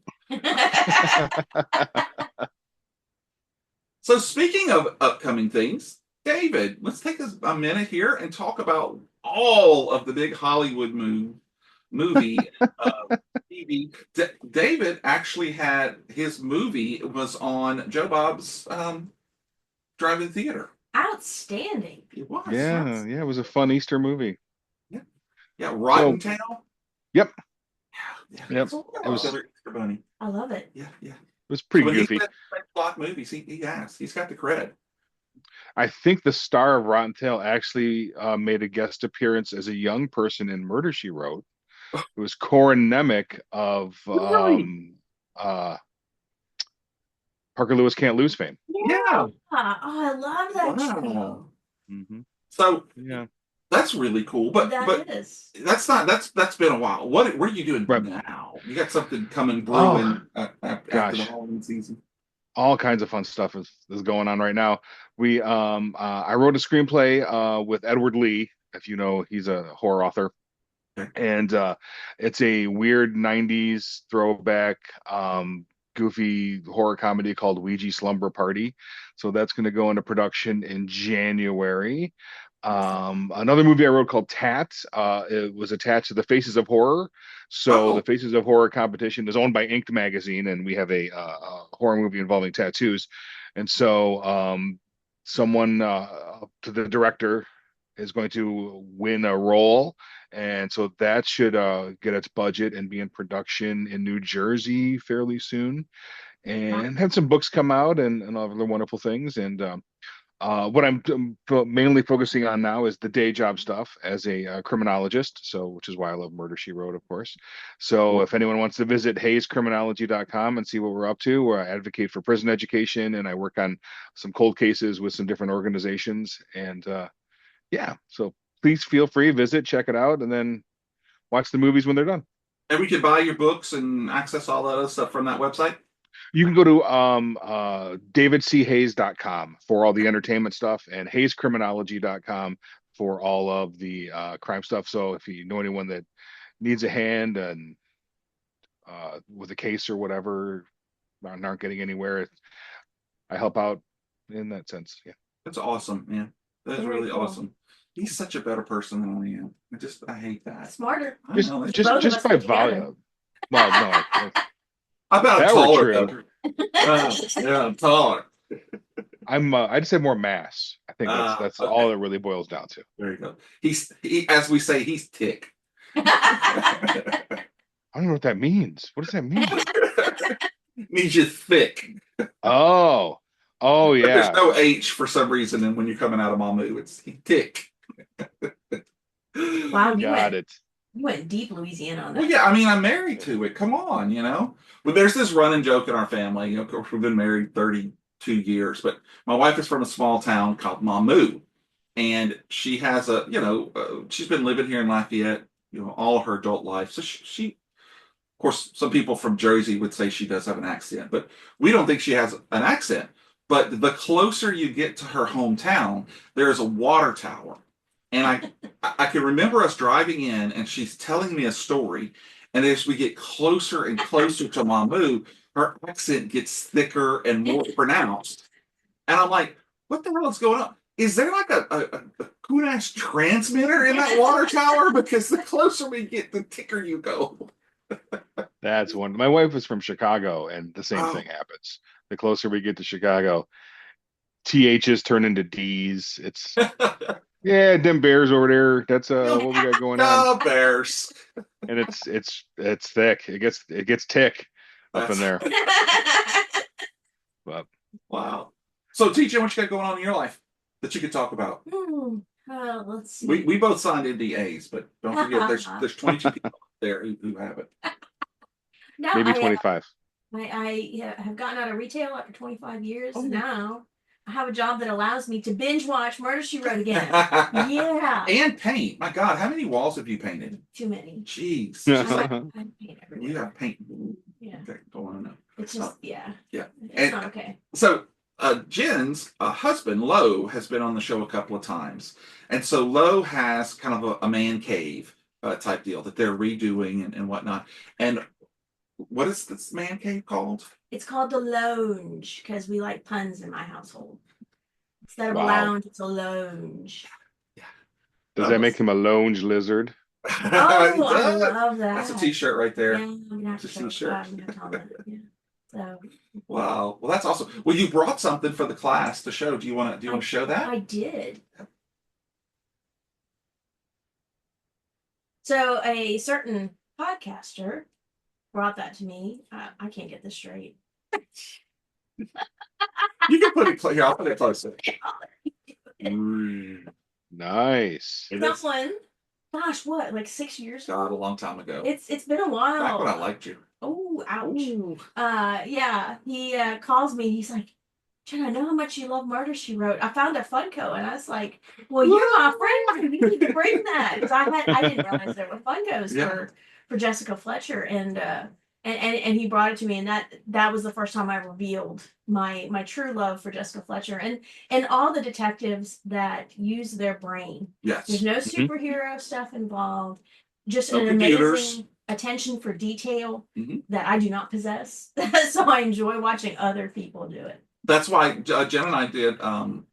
So speaking of upcoming things, David, let's take a minute here and talk about all of the big Hollywood movie TV. David actually had his movie was on Joe Bob's drive-in theater. Outstanding. It was. yeah, it was a fun Easter movie. Yeah. Yeah. Rotten Town. Yep. Yeah. Yep. Cool. It was Easter Bunny. I love it. Yeah. Yeah. It was pretty So when goofy. he said block movies, he has. He's got the cred. I think the star of Rotten Tail actually made a guest appearance as a young person in Murder She Wrote. It was Corin Nemec of Really? Parker Lewis Can't Lose fame. Yeah. Oh, I love that show. Wow. Hmm. So Yeah. that's really cool. But That is. that's been a while. What are you doing Right. now? You got something coming Oh, brewing after the gosh. Halloween season? All kinds of fun stuff is going on right now. I wrote a screenplay with Edward Lee, if you know, he's a horror author. Okay. And it's a weird 90s throwback goofy horror comedy called Ouija Slumber Party. So that's going to go into production in January. Another movie I wrote called Tat, it was attached to the Faces of Horror. So the Oh, Faces of Horror competition is owned by Inked magazine, and we have a horror movie involving tattoos. And so someone to the director is going to win a role, and so that should get its budget and be in production in New Jersey fairly soon, and had some books come out and other wonderful things. And what I'm mainly focusing on now is the day job stuff as a criminologist, so which is why I love Murder She Wrote, of course. So if anyone wants to visit hayescriminology.com and see what we're up to, where I advocate for prison education and I work on some cold cases with some different organizations. And yeah, so please feel free, visit, check it out, and then watch the movies when they're done. and we could buy your books and access all that other stuff from that website. You can go to davidchayes.com for all the entertainment stuff and hayescriminology.com for all of the crime stuff. So if you know anyone that needs a hand and with a case or whatever, aren't getting anywhere, I help out in that sense. Yeah. That's awesome, man. That is Very really cool. awesome. He's such a better person than I am. I hate that. Smarter. I Just know. Both of just us by put together. volume. Well, no, I bet I'm that were taller. true. Yeah, I'm taller. I just have more mass. I think that's Okay. all it really boils down to. There you go. As we say, he's thick. I don't know what that means. What does that mean? Means you're thick. Oh, But there's yeah. no H for some reason, and when you're coming out of Mamu, it's thick. Wow, Got it. you went deep Louisiana on that. Well, yeah, I mean, I'm married to it. Come on, you know. But there's this running joke in our family. You know, of course, we've been married 32 years, but my wife is from a small town called Mamu, and she has she's been living here in Lafayette, you know, all her adult life. So she, of course, some people from Jersey would say she does have an accent, but we don't think she has an accent. But the closer you get to her hometown, there's a water tower. And I can remember us driving in and she's telling me a story. And as we get closer and closer to Mamu, her accent gets thicker and more pronounced. And I'm like, what the hell is going on? Is there like a Kunash transmitter in that water tower? Because the closer we get, the thicker you go. That's one. My wife is from Chicago, and the same Oh, thing happens. The closer we get to Chicago, THs turn into Ds. It's yeah, them bears over there. That's what we got going on. the Bears. And it's thick. It gets thick up in there. But Wow. So, TJ, what you got going on in your life that you could talk about? Let's see. We both signed NDAs, but don't forget there's 22 people there who have it. No, maybe 25. I have gotten out of retail after 25 years. Oh. Now I have a job that allows me to binge watch Murder She Wrote again. Yeah. And paint. My God, how many walls have you painted? Too many. Jeez. I paint everywhere. You have paint. Yeah. Okay, don't want to know. It's just, yeah. Yeah. It's not okay. So, Jen's husband, Lo, has been on the show a couple of times. And so Lo has kind of a man cave type deal that they're redoing and whatnot. And what is this man cave called? It's called the lounge because we like puns in my household. Instead of a Wow. lounge, it's a lounge. Yeah. Does that make him a lounge lizard? Oh, I love that. That's a t-shirt right there. Yeah, I'm gonna have to It's a show t-shirt. I'm gonna tell that. Yeah. So Wow. Well, that's awesome. Well, you brought something for the class to show. Do you want to show that? I did. So a certain podcaster brought that to me. I can't get this straight. You can put it here. I'll put it closer. Nice. Someone, gosh, what, like 6 years ago? God, a long time ago. It's been a while. Back when I liked you. Oh, ouch. Ooh. Yeah, he calls me. He's like, Jen, I know how much you love Murder, She Wrote. I found a Funko, and I was like, well, you're my friend. You need to bring that. Because I didn't realize there were Funkos for Jessica Fletcher, and he brought it to me, and that was the first time I revealed my true love for Jessica Fletcher and all the detectives that use their brain. Yes. There's no superhero stuff involved. Just No an computers. amazing attention for detail Mhm. that I do not possess. So I enjoy watching other people do it. That's why Jen and I did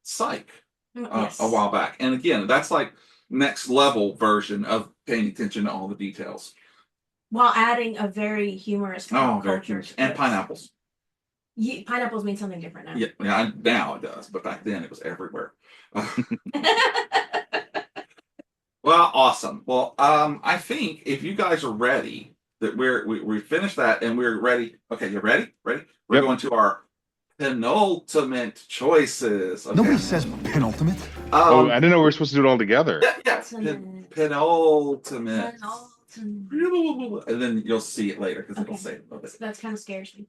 Psych Yes. a while back. And again, that's like next level version of paying attention to all the details. While adding a very humorous pop Very culture cute. And twist. pineapples. Pineapples mean something different now. Yeah, now it does, but back then it was everywhere. Well, awesome. Well, I think if you guys are ready, that we finished that and we're ready. Okay, you ready? Ready? We're going to our penultimate choices. Okay. Nobody says penultimate. I didn't know we were supposed to do it all together. Yeah. Penultimate. And then you'll see it later because it'll say it a little bit. That kind of scares me.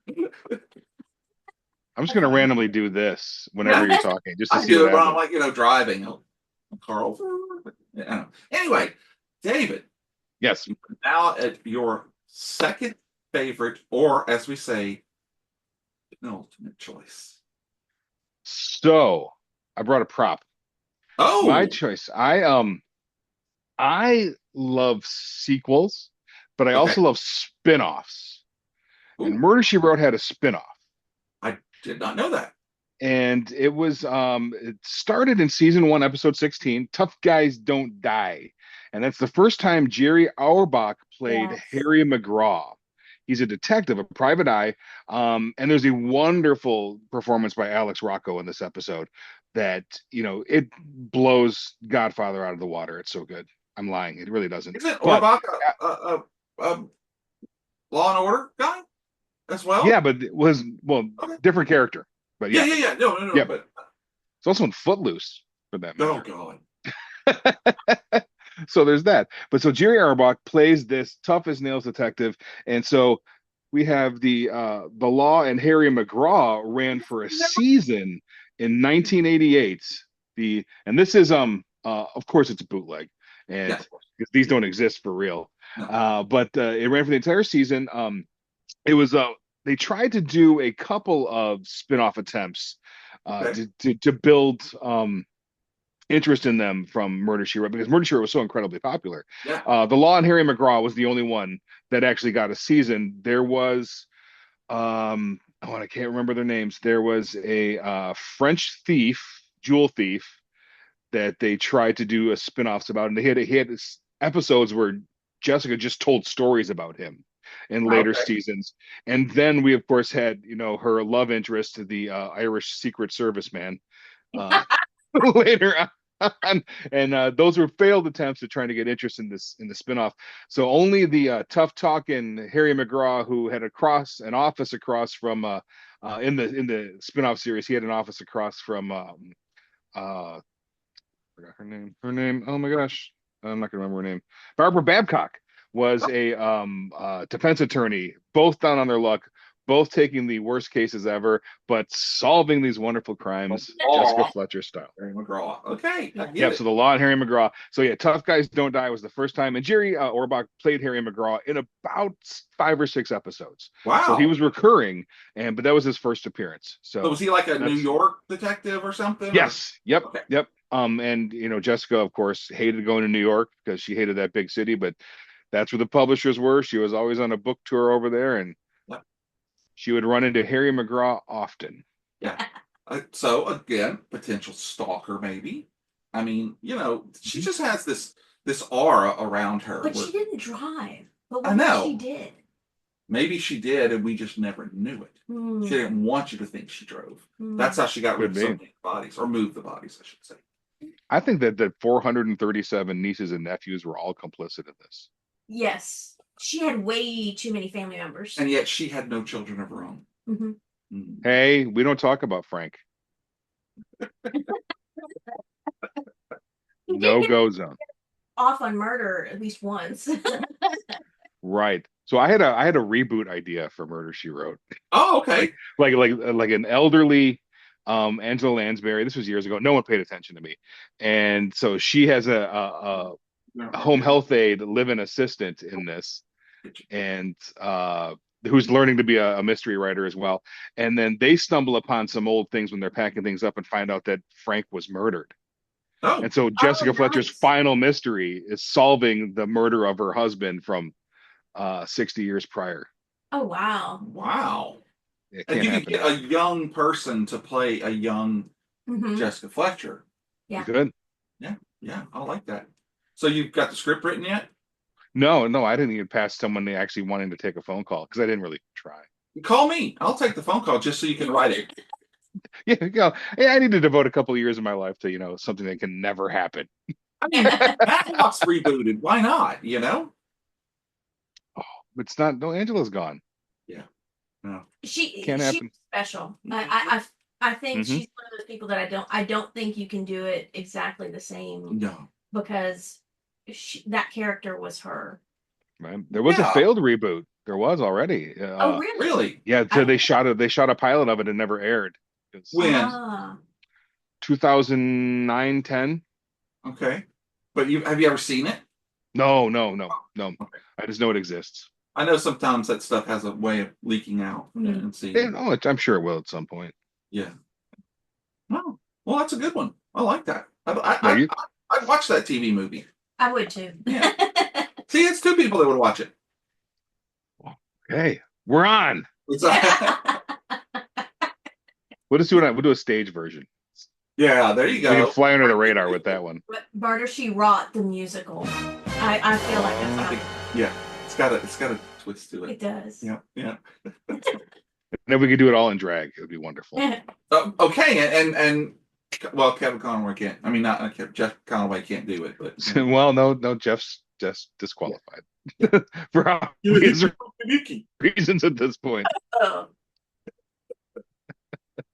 I'm just gonna randomly do this whenever you're talking, just to I see do what it when I'm happens. like, driving. Carl. Anyway, David. Yes. Now at your second favorite, or as we say, penultimate choice. So I brought a prop. Oh, My choice. I love sequels, but I also love spin-offs. And Ooh. Murder She Wrote had a spin-off. I did not know that. And it was it started in season 1, episode 16, Tough Guys Don't Die. And that's the first time Jerry Auerbach played Harry McGraw. He's a detective, a private eye. And there's a wonderful performance by Alex Rocco in this episode that, it blows Godfather out of the water. It's so good. I'm lying. It really doesn't. Isn't Auerbach a Law and Order guy as well? Yeah, but it was, different character. But yeah. Yeah. No. Yeah. But it's also in Footloose for that matter. Oh God. So there's that. But so Jerry Auerbach plays this tough as nails detective, and so we have the Law and Harry McGraw ran for a season in 1988. And this is of course it's a bootleg, and because these don't exist for real. No. But it ran for the entire season. It was they tried to do a couple of spin-off attempts to build interest in them from Murder, She Wrote, because Murder, She Wrote was so incredibly popular. Yeah. The Law and Harry McGraw was the only one that actually got a season. There was I can't remember their names. There was a French thief, jewel thief, that they tried to do a spin-offs about, and he had episodes where Jessica just told stories about him in later seasons. And then we of course had her love interest, the Irish Secret Service man, later on. And those were failed attempts at trying to get interest in the spinoff. So only the tough talking Harry McGraw, who had an office across from in the spinoff series, he had an office across from I forgot her name. Oh my gosh, I'm not gonna remember her name. Barbara Babcock was a defense attorney, both down on their luck, both taking the worst cases ever, but solving these wonderful crimes, Jessica Fletcher style. Harry McGraw. Okay, I get Yep. it. So the Law and Harry McGraw. So yeah, Tough Guys Don't Die was the first time, and Jerry Orbach played Harry McGraw in about 5 or 6 episodes. Wow. So he was recurring, but that was his first appearance. So was he like a New York detective or something? Yes. Or? Yep. Okay. Yep. And Jessica, of course, hated going to New York because she hated that big city, but that's where the publishers were. She was always on a book tour over there, and she would run into Harry McGraw often. Yeah. So again, potential stalker, maybe. I mean, she just has this aura around her. But she didn't drive. But I know she did. Maybe she did, and we just never knew it. She didn't want you to think she drove. That's how she got rid of so many bodies, or moved the bodies, I should say. I think that 437 nieces and nephews were all complicit in this. Yes. She had way too many family members. And yet she had no children of her own. Hey, we don't talk about Frank. No-go zone. Off on murder at least once. Right. So I had a reboot idea for Murder, She Wrote. Oh, okay. like an elderly Angela Lansbury. This was years ago. No one paid attention to me. And so she has a home health aide, live-in assistant in this, and who's learning to be a mystery writer as well. And then they stumble upon some old things when they're packing things up and find out that Frank was murdered. Oh. And so Jessica Fletcher's final mystery is solving the murder of her husband from 60 years prior. Oh, wow. Wow. And you could get a young person to play a young Jessica Fletcher. Yeah. Good. Yeah, I like that. So you've got the script written yet? No, I didn't even pass someone actually wanting to take a phone call because I didn't really try. Call me. I'll take the phone call just so you can write it. Yeah, I need to devote a couple of years of my life to, something that can never happen. I mean, Matlock's rebooted. Why not, Oh, it's not. No, Angela's gone. Yeah. No. She's happen. Special. I think she's one of those people that I don't think you can do it exactly the same. No. Because that character was her. Right. There was a failed reboot. There was already. Oh, really? Really? Yeah. So they shot a pilot of it and never aired. When? 2009, 10. Okay. But have you ever seen it? No. Okay. I just know it exists. I know sometimes that stuff has a way of leaking out and seeing. Yeah, I'm sure it will at some point. Yeah. Oh, well, that's a good one. I like that. I'd watch that TV movie. I would too. Yeah. See, it's 2 people that would watch it. Okay, we're on. We'll just do a stage version. Yeah, there you go. We can fly under the radar with that one. Murder, She Wrought, the musical. I feel like that's yeah, it's got a twist to it. It does. Yeah. And then we could do it all in drag. It would be wonderful. Okay, and well, Kevin Conway can't. I mean, not Jeff Conway can't do it, but well, no, Jeff's just disqualified for obvious reasons at this point.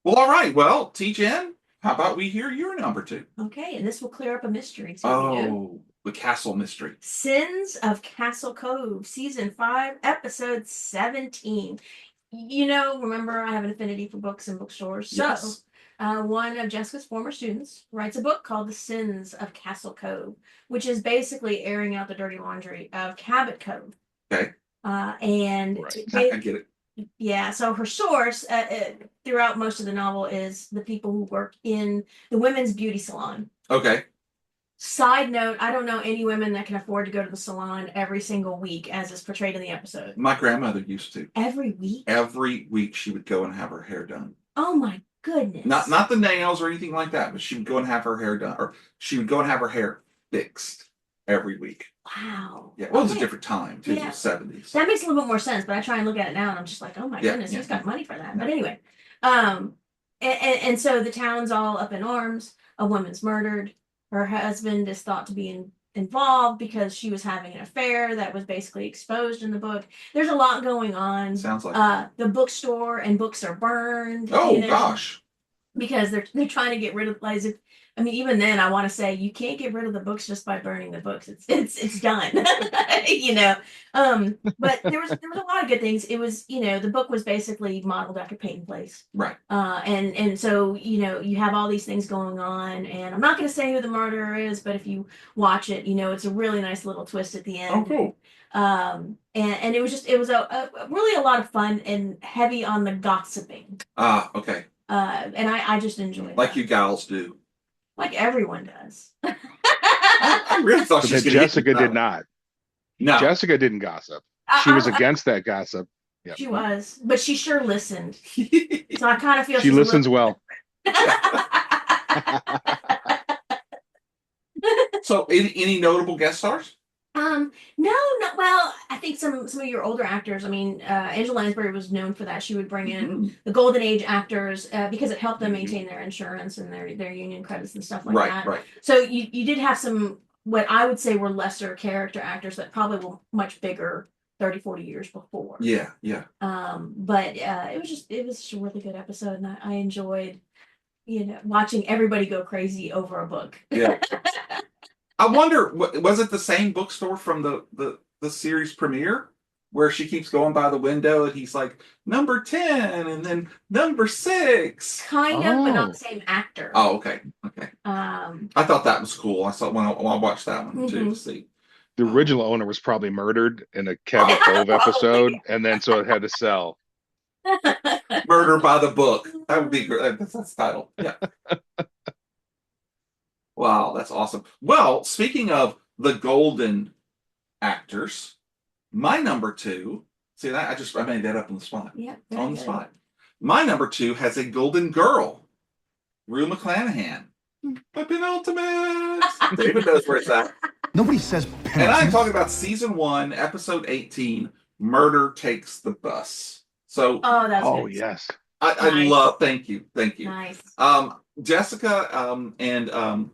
Well, all right. Well, T-Jen, how about we hear your number 2? Okay, and this will clear up a mystery. Oh, the castle mystery. Sins of Castle Cove, season 5, episode 17. Remember I have an affinity for books and bookstores. Yes. So one of Jessica's former students writes a book called The Sins of Castle Cove, which is basically airing out the dirty laundry of Cabot Cove. Okay. And I get it. Yeah, so her source throughout most of the novel is the people who work in the women's beauty salon. Okay. Side note, I don't know any women that can afford to go to the salon every single week, as is portrayed in the episode. My grandmother used to. Every week? Every week she would go and have her hair done. Oh my goodness. Not the nails or anything like that, but she would go and have her hair done, or she would go and have her hair fixed every week. Wow. Yeah, well, it was a different time, too. Yeah. It was the 70s. That makes a little bit more sense, but I try and look at it now and I'm just like, oh my goodness, he's got money for that. But anyway, and so the town's all up in arms. A woman's murdered. Her husband is thought to be involved because she was having an affair that was basically exposed in the book. There's a lot going on. Sounds like the bookstore and books are burned. Oh, gosh. because they're trying to get rid of like, I mean, even then, I want to say you can't get rid of the books just by burning the books. It's done, you know. But there was a lot of good things. It was, you know, the book was basically modeled after Peyton Place, Right. and so, you know, you have all these things going on, and I'm not going to say who the murderer is, but if you watch it, you know, it's a really nice little twist at the end. Oh, cool. And it was a really a lot of fun and heavy on the gossiping. Ah, okay. And I just enjoy Like that. you gals do. Like everyone does. I really thought But she was then going to Jessica did not. No. Jessica didn't gossip. She was against that gossip. Yep. She was, but she sure listened. So I kind of feel She she's listens well. So, any notable guest stars? No. Well, I think some of your older actors. I mean, Angela Lansbury was known for that. She would bring in the golden age actors because it helped them maintain their insurance and their union credits and stuff like that. Right. So you did have some what I would say were lesser character actors that probably were much bigger 30, 40 years before. Yeah. But it was just a really good episode, and I enjoyed, you know, watching everybody go crazy over a book. Yeah. I wonder, was it the same bookstore from the series premiere where she keeps going by the window and he's like number 10 and then number 6? Kind of, but not the same actor. Oh, okay. I thought that was cool. I saw when I watched that one too to see. The original owner was probably murdered in a Cabot Cove episode, and then so it had to sell. Murder by the book. That would be great. That's the title. Yeah. Wow, that's awesome. Well, speaking of the golden actors, my number 2. See that I made that up on the spot. Yeah, on the spot. My number 2 has a golden girl, Rue McClanahan. My penultimate. David knows where it's at. Nobody says And penultimate. I'm talking about season 1, episode 18, Murder Takes the Bus. So, that's Oh good. yes. I Nice. love. Thank you. Nice. Jessica and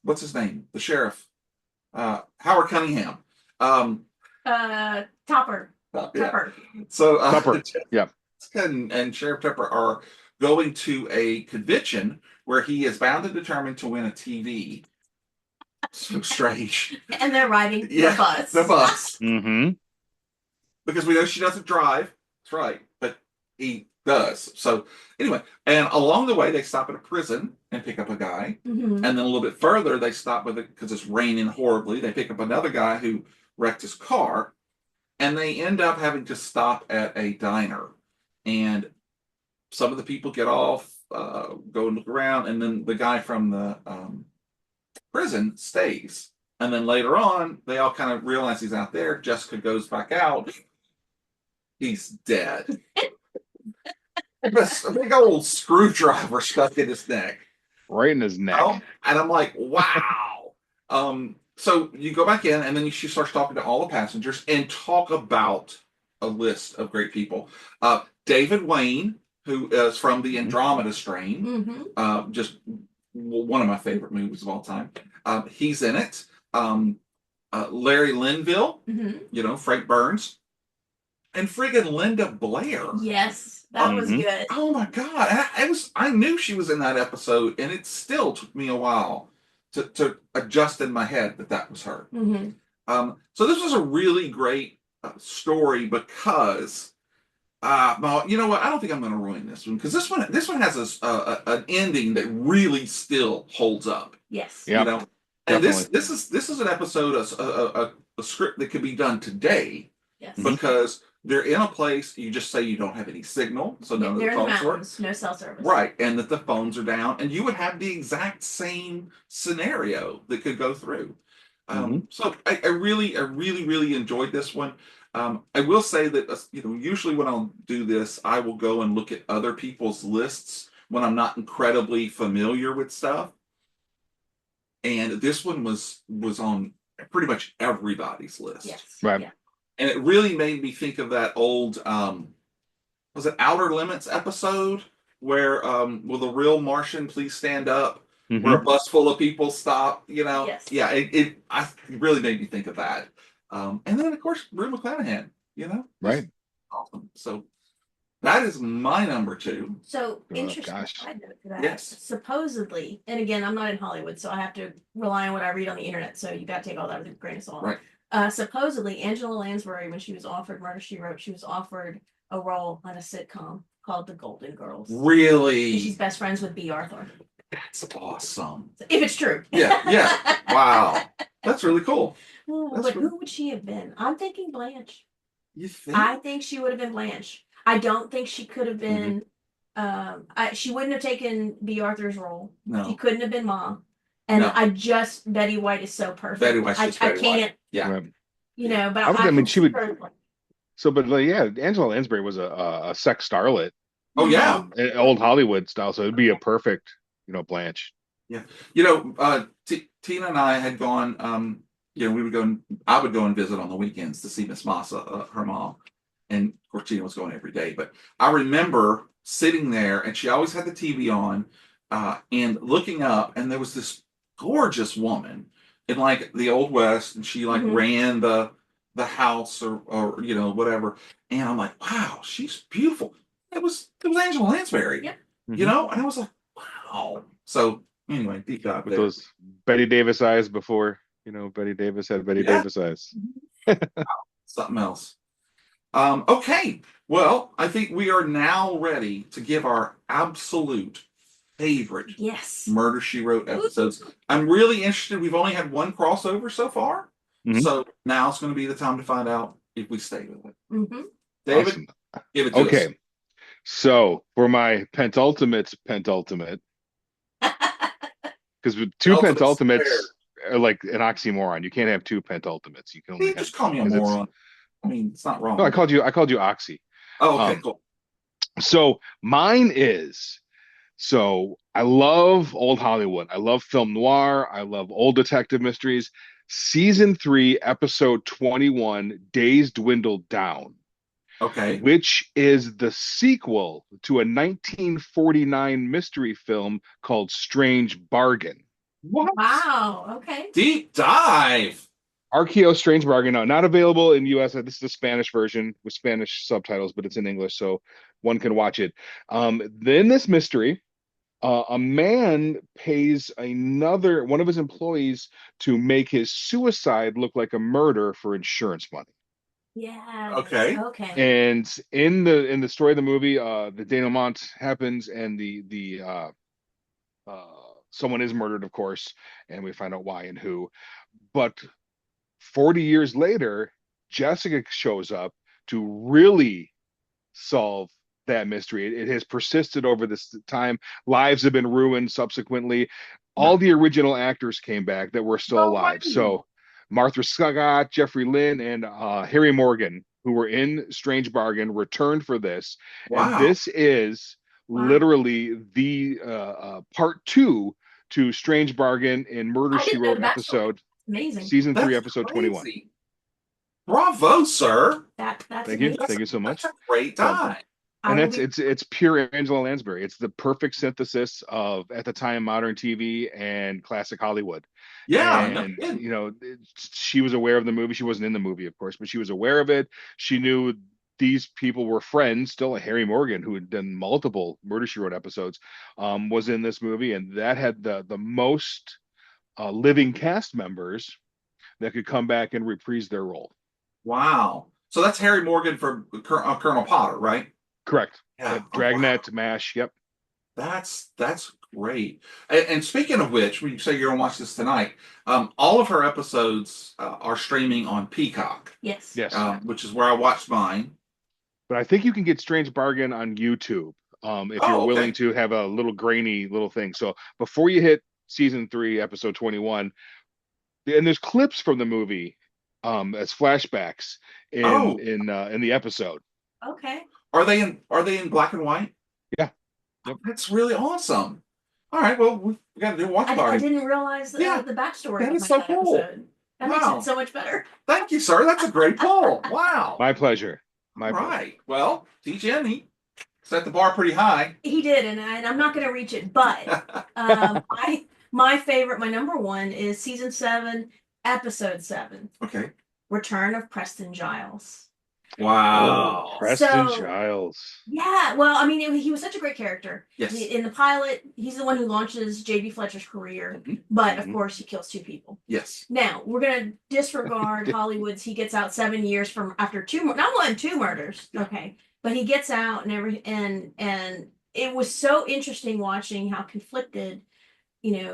what's his name? The sheriff, Howard Cunningham. Topper. Yeah. Tupper. So Tupper. Yeah. Jessica and Sheriff Tupper are going to a convention where he is bound and determined to win a TV. So strange. And they're riding the bus. The bus. Mm-hmm. Because we know she doesn't drive. That's right. But he does. So anyway, and along the way they stop at a prison and pick up a guy. Mm-hmm. And then a little bit further they stop with it because it's raining horribly. They pick up another guy who wrecked his car. And they end up having to stop at a diner. And some of the people get off, go and look around, and then the guy from the prison stays. And then later on, they all kind of realize he's out there. Jessica goes back out. He's dead. A big old screwdriver stuck in his neck. Right in his neck. And I'm like, wow. So you go back in, and then she starts talking to all the passengers and talk about a list of great people. David Wayne, who is from the Andromeda Strain, just one of my favorite movies of all time. He's in it. Larry Linville, you know, Frank Burns, and friggin' Linda Blair. Yes, that was good. Oh my God. I knew she was in that episode, and it still took me a while to adjust in my head that was her. So this was a really great story because, well, you know what? I don't think I'm going to ruin this one because this one has an ending that really still holds up. Yes. You know, and Definitely. this is an episode, a script that could be done today. Yes. Because they're in a place you just say you don't have any signal, so none of They're the in the phones work. mountains, no cell service. Right, and that the phones are down, and you would have the exact same scenario that could go through. So I really enjoyed this one. I will say that you know, usually when I'll do this, I will go and look at other people's lists when I'm not incredibly familiar with stuff. And this one was on pretty much everybody's list. Yes. Right. Yeah. And it really made me think of that old, was it Outer Limits episode where, will the real Martian please stand up? Where a bus full of people stop, you know? Yes. Yeah, it really made me think of that. And then, of course, Rue McClanahan, you know? Right. Awesome. So, That is my number 2. So Oh, interesting gosh. side note to that. Yes. Supposedly, and again, I'm not in Hollywood, so I have to rely on what I read on the internet. So you got to take all that with a grain of salt. Right. Supposedly, Angela Lansbury, when she was offered Murder She Wrote, she was offered a role on a sitcom called The Golden Girls. And Really? she's best friends with B. Arthur. That's awesome. If it's true. Yeah. Wow. That's really cool. But who would she have been? I'm thinking Blanche. You think? I think she would have been Blanche. I don't think she could have been. She wouldn't have taken B. Arthur's role. No. She couldn't have been Mom. And No. Betty White is so perfect. Betty White's just I Betty can't. White. Yeah. Right. You know, but I mean, she would. her. So, but like, yeah, Angela Lansbury was a sex starlet. Oh yeah. In old Hollywood style, so it'd be a perfect, Blanche. Yeah. Tina and I had gone. We would go. I would go and visit on the weekends to see Miss Massa, her mom, and of course Tina was going every day. But I remember sitting there, and she always had the TV on, and looking up, and there was this gorgeous woman in like the Old West, and she like ran the house or whatever, and I'm like, wow, she's beautiful. It was Angela Lansbury. Yep. And I was like, wow. So anyway, deep dive with there. Those Betty Davis eyes before, Betty Davis had Betty Davis eyes. Something else. Okay. Well, I think we are now ready to give our absolute favorite Murder, She Wrote episodes. I'm really interested. We've only had one crossover so far. So now it's going to be the time to find out if we stay with it. David, awesome. Give it to us. Okay. So for my pentultimate, because with two pentultimates are like an oxymoron. You can't have two pentultimates. You can only just call me a moron. I mean, it's not wrong. No, I called you oxy. Oh, okay, cool. So mine is, I love old Hollywood. I love film noir. I love old detective mysteries. Season 3, episode 21, Days Dwindle Down. Okay. Which is the sequel to a 1949 mystery film called Strange Bargain. What? Wow. Okay. Deep dive. RKO Strange Bargain. No, not available in US. This is the Spanish version with Spanish subtitles, but it's in English, so one can watch it. Then this mystery, a man pays one of his employees to make his suicide look like a murder for insurance money. Yeah. Okay. And in the story of the movie, the denouement happens, and the someone is murdered, of course, and we find out why and who. But 40 years later, Jessica shows up to really solve that mystery. It has persisted over this time. Lives have been ruined subsequently. All the original actors came back that were still alive. So Martha Scott, Jeffrey Lynn, and Harry Morgan, who were in Strange Bargain, returned for this. Wow. And this is literally the part 2 to Strange Bargain in Murder, She Wrote episode. Amazing. Season 3, episode 21. Bravo, sir. That's Thank you. Thank you so much. That's a great time. And it's pure Angela Lansbury. It's the perfect synthesis of, at the time, modern TV and classic Hollywood. Yeah. And she was aware of the movie. She wasn't in the movie, of course, but she was aware of it. She knew these people were friends. Still, Harry Morgan, who had done multiple Murder, She Wrote episodes, was in this movie, and that had the most living cast members that could come back and reprise their role. Wow. So that's Harry Morgan from Colonel Potter, right? Correct. Yeah. Dragnet, MASH. Yep. That's great. And speaking of which, when you say you're gonna watch this tonight, all of her episodes are streaming on Peacock. Yes. Which is where I watched mine. But I think you can get Strange Bargain on YouTube if you're willing to have a little grainy little thing. So before you hit season 3, episode 21, and there's clips from the movie as flashbacks in the episode. Okay. Are they in black and white? Yeah. Yep. That's really awesome. All right, well, we got to do a watch party. I didn't realize the backstory. That is so cool. Episode. That makes it so much better. Thank you, sir. That's a great pull. Wow. My pleasure. Right. Well, TJ, he set the bar pretty high. He did, and I'm not going to reach it, but my favorite, my number 1 is season 7, episode 7. Okay. Return of Preston Giles. Wow. Preston So Giles. yeah, well, I mean, he was such a great character. Yes. In the pilot, he's the one who launches J.B. Fletcher's career, Mhm. but of Mhm. course, he kills 2 people. Yes. Now we're gonna disregard Hollywood's. He gets out 7 years from after 2, not 1, 2 murders. Yeah. Okay, but he gets out and it was so interesting watching how conflicted,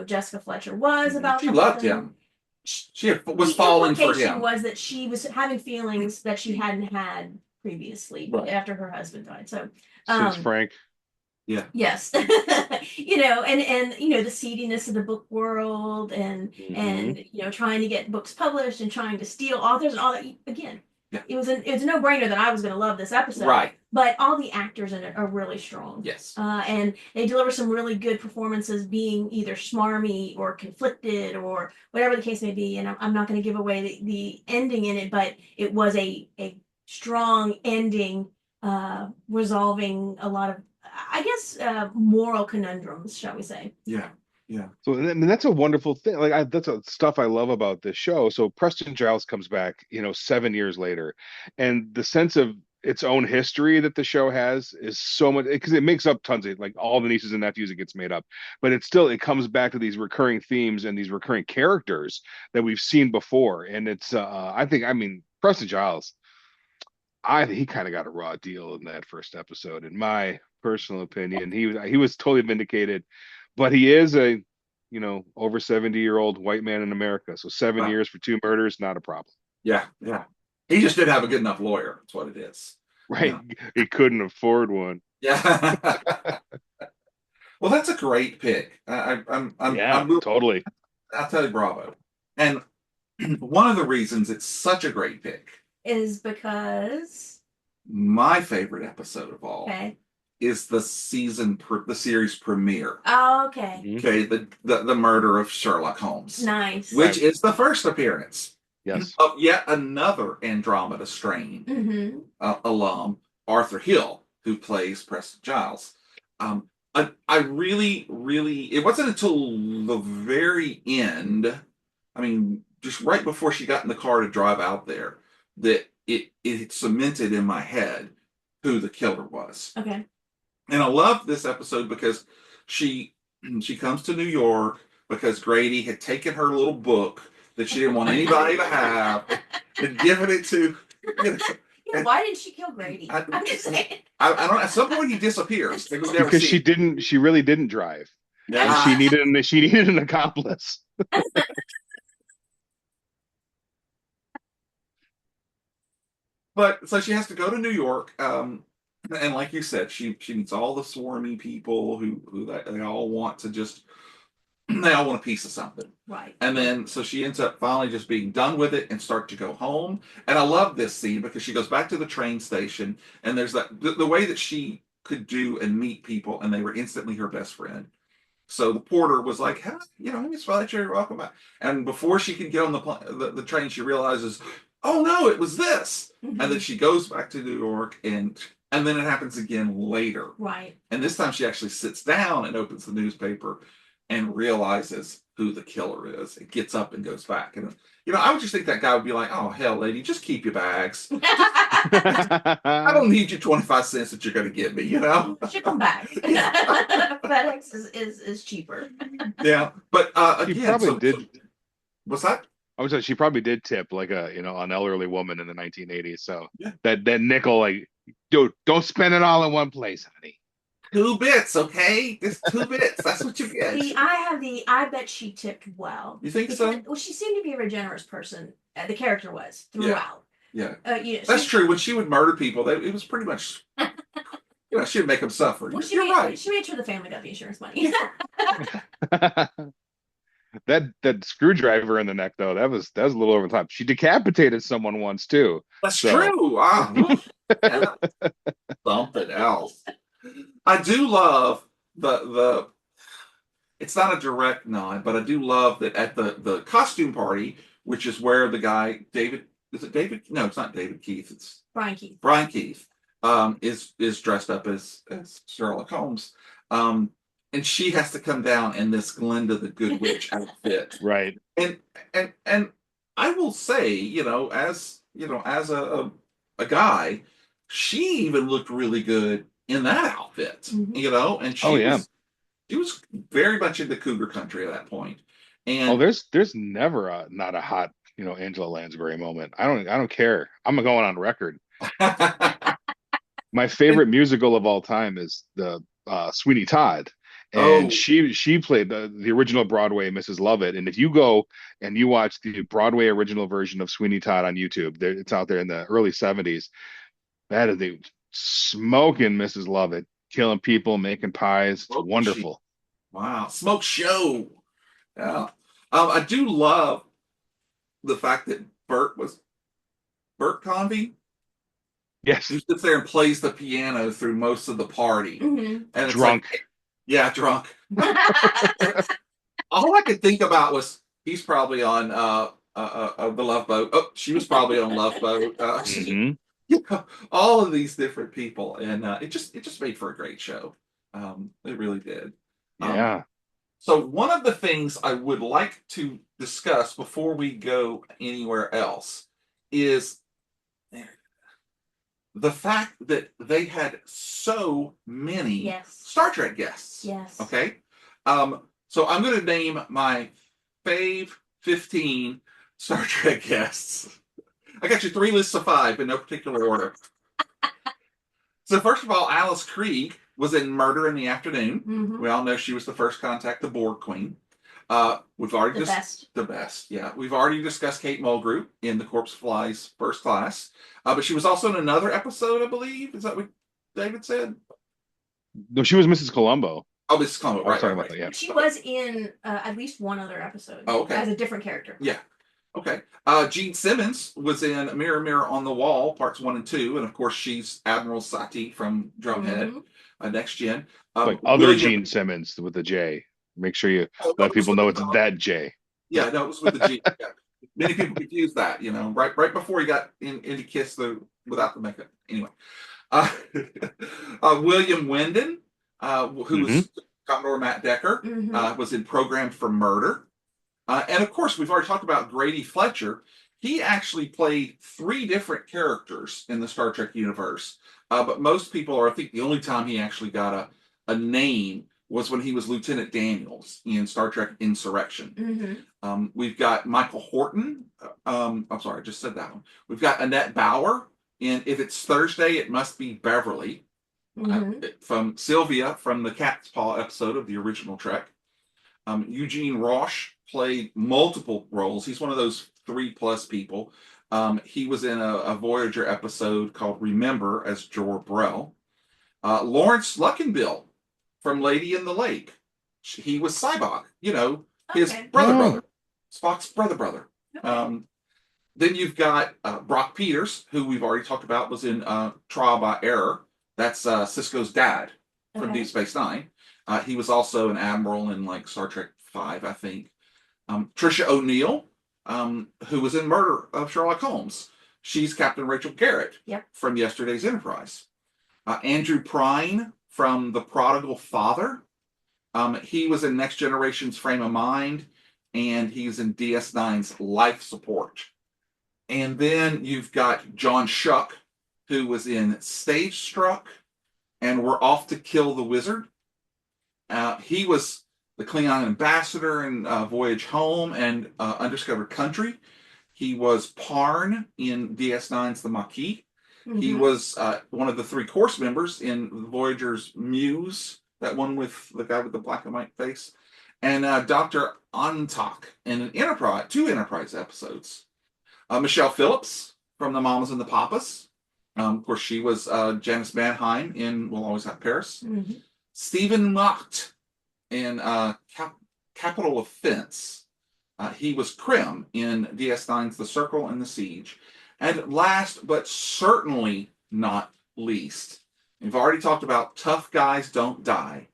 Jessica Fletcher was Mhm. about She the whole loved thing. him. She was The falling for implication him. was that she was having feelings that she hadn't had previously Right. after her husband died. So, Since Frank. Yeah. yes, and the seediness of the book world and trying to get books published and trying to steal authors and all that. Again, Yeah. it was a no-brainer that I was going to love this episode. Right. But all the actors in it are really strong. Yes. And they deliver some really good performances, being either smarmy or conflicted or whatever the case may be. And I'm not going to give away the ending in it, but it was a strong ending, resolving a lot of, I guess, moral conundrums, shall we say. Yeah. Yeah. So I mean, that's a wonderful thing. Like that's stuff I love about this show. So Preston Giles comes back, 7 years later, and the sense of its own history that the show has is so much because it makes up tons of like all the nieces and nephews it gets made up, but it comes back to these recurring themes and these recurring characters that we've seen before, and it's I mean Preston Giles, he kind of got a raw deal in that first episode, in my personal opinion. He was totally vindicated, but he is a over 70-year-old white man in America. So 7 years for 2 murders, not a problem. Yeah. Yeah. He just didn't have a good enough lawyer. That's what it is. Right? Yeah. He couldn't afford one. Yeah. Well, that's a great pick. I'm really, totally. I'll tell you, bravo. And one of the reasons it's such a great pick Is because my favorite episode of all is the series premiere. Oh, okay. Okay, the murder of Sherlock Holmes. Nice. Which is the first appearance. Yes. Of yet another Andromeda Strain alum, Arthur Hill, who plays Preston Giles. I really, really, it wasn't until the very end, I mean, just right before she got in the car to drive out there, that it cemented in my head who the killer was. Okay. And I love this episode because she comes to New York because Grady had taken her little book that she didn't want anybody to have and given it to. Why didn't she kill Grady? I'm just saying. I don't know. At some point, he disappears. Because she really didn't drive. Yeah. And she needed an accomplice. But so she has to go to New York, and like you said, she meets all the swarmy people who they all want to just they all want a piece of something. Right. And then so she ends up finally just being done with it and start to go home. And I love this scene because she goes back to the train station and there's the way that she could do and meet people and they were instantly her best friend. So the porter was like, "Hey, Miss Fletcher, welcome back." And before she can get on the train, she realizes, "Oh no, it was this." And then she goes back to New York and then it happens again later. Right. And this time she actually sits down and opens the newspaper and realizes who the killer is. It gets up and goes back. And I would just think that guy would be like, "Oh hell, lady, just keep your bags. I don't need your 25 cents that you're going to give me. Ship them back. FedEx is cheaper." Yeah, but She again, probably did. What's that? I was saying she probably did tip like an elderly woman in the 1980s. So Yeah. that nickel, like, dude, don't spend it all in one place, honey. 2 bits, okay? Just 2 bits. That's what you get. See, I bet she tipped well. You think so? Well, she seemed to be a very generous person. The character was throughout. Yeah. That's true. When she would murder people, it was pretty much, she would make them suffer. Well, You're right. She made sure the family got the insurance money. That screwdriver in the neck, though, that was a little over the top. She decapitated someone once too. That's true. Something else. I do love the. It's not a direct nod, but I do love that at the costume party, which is where the guy David, is it David? No, it's not David Keith. It's Brian Keith. Brian Keith is dressed up as Sherlock Holmes. And she has to come down in this Glinda the Good Witch outfit. Right. And I will say, as a a guy, she even looked really good in that outfit, you know, and Oh yeah. she was very much into cougar country at that point. Oh, And there's never a not a hot, Angela Lansbury moment. I don't care. I'm going on record. My favorite musical of all time is the Sweeney Todd, and oh, she played the original Broadway Mrs. Lovett. And if you go and you watch the Broadway original version of Sweeney Todd on YouTube, it's out there in the early '70s. That is the smoking Mrs. Lovett, killing people, making pies. It's smoke machine. wonderful. Wow, smoke show. Yeah. I do love the fact that Bert Convy, Yes, who sits there and plays the piano through most of the party. Mm-hmm. And it's drunk. like, yeah, drunk. All I could think about was he's probably on the Love Boat. Oh, she was probably on Love Boat. Hmm. All of these different people, and it just made for a great show. It really did. Um, Yeah. so one of the things I would like to discuss before we go anywhere else is the fact that they had so many Yes. Star Trek guests. Yes. Okay. So I'm going to name my Fave 15 Star Trek guests. I got you 3 lists of 5 in no particular order. So first of all, Alice Krieg was in Murder in the Afternoon. Mm-hmm. We all know she was the first contact the Borg Queen. We've already the best, yeah. We've already discussed Kate Mulgrew in The Corpse Flies First Class, but she was also in another episode, I believe. Is that what David said? No, she was Mrs. Columbo. Oh, Mrs. Columbo, I was right, talking right, about right. that. Yeah. She was in at least one other episode. Oh, okay. As a different character. Yeah. Okay. Gene Simmons was in Mirror Mirror on the Wall, parts 1 and 2, and of course she's Admiral Sati from Drumhead, Next Gen. Like other Gene Simmons with the J. Make sure you let people know it's that J. Yeah, no, it was with the G. Yeah. Many people confuse that, right before he got into Kiss without the makeup. Anyway, William Wyndon, who was Commodore Matt Decker, was in Programmed for Murder. And of course, we've already talked about Grady Fletcher. He actually played 3 different characters in the Star Trek universe. But most people, or I think the only time he actually got a name was when he was Lieutenant Daniels in Star Trek Insurrection. We've got Michael Horton. I'm sorry, I just said that one. We've got Annette Bauer in If It's Thursday, It Must Be Beverly. From Sylvia from the Cat's Paw episode of the original Trek. Eugene Roche played multiple roles. He's one of those 3+ people. He was in a Voyager episode called Remember as Jor Brell. Lawrence Luckinbill from Lady in the Lake. He was Cybok, his brother, Spock's brother. Okay. Then you've got Brock Peters, who we've already talked about, was in Trial by Error. That's Cisco's dad from Deep Space Nine. He was also an admiral in like Star Trek V, I think. Trisha O'Neill, who was in Murder of Sherlock Holmes. She's Captain Rachel Garrett from Yesterday's Enterprise. Andrew Prine from The Prodigal Father. He was in Next Generation's Frame of Mind, and he's in DS9's Life Support. And then you've got John Shuck, who was in Stage Struck and We're Off to Kill the Wizard. He was the Klingon ambassador in Voyage Home and Undiscovered Country. He was Parn in DS9's The Maquis. He was one of the 3 course members in Voyager's Muse, that one with the guy with the black and white face, and Dr. Antak in 2 Enterprise episodes. Michelle Phillips from The Mamas and the Papas. Of course, she was Janice Mannheim in We'll Always Have Paris. Stephen Macht in Capital Offense. He was Krim in DS9's The Circle and the Siege. And last, but certainly not least, we've already talked about Tough Guys Don't Die.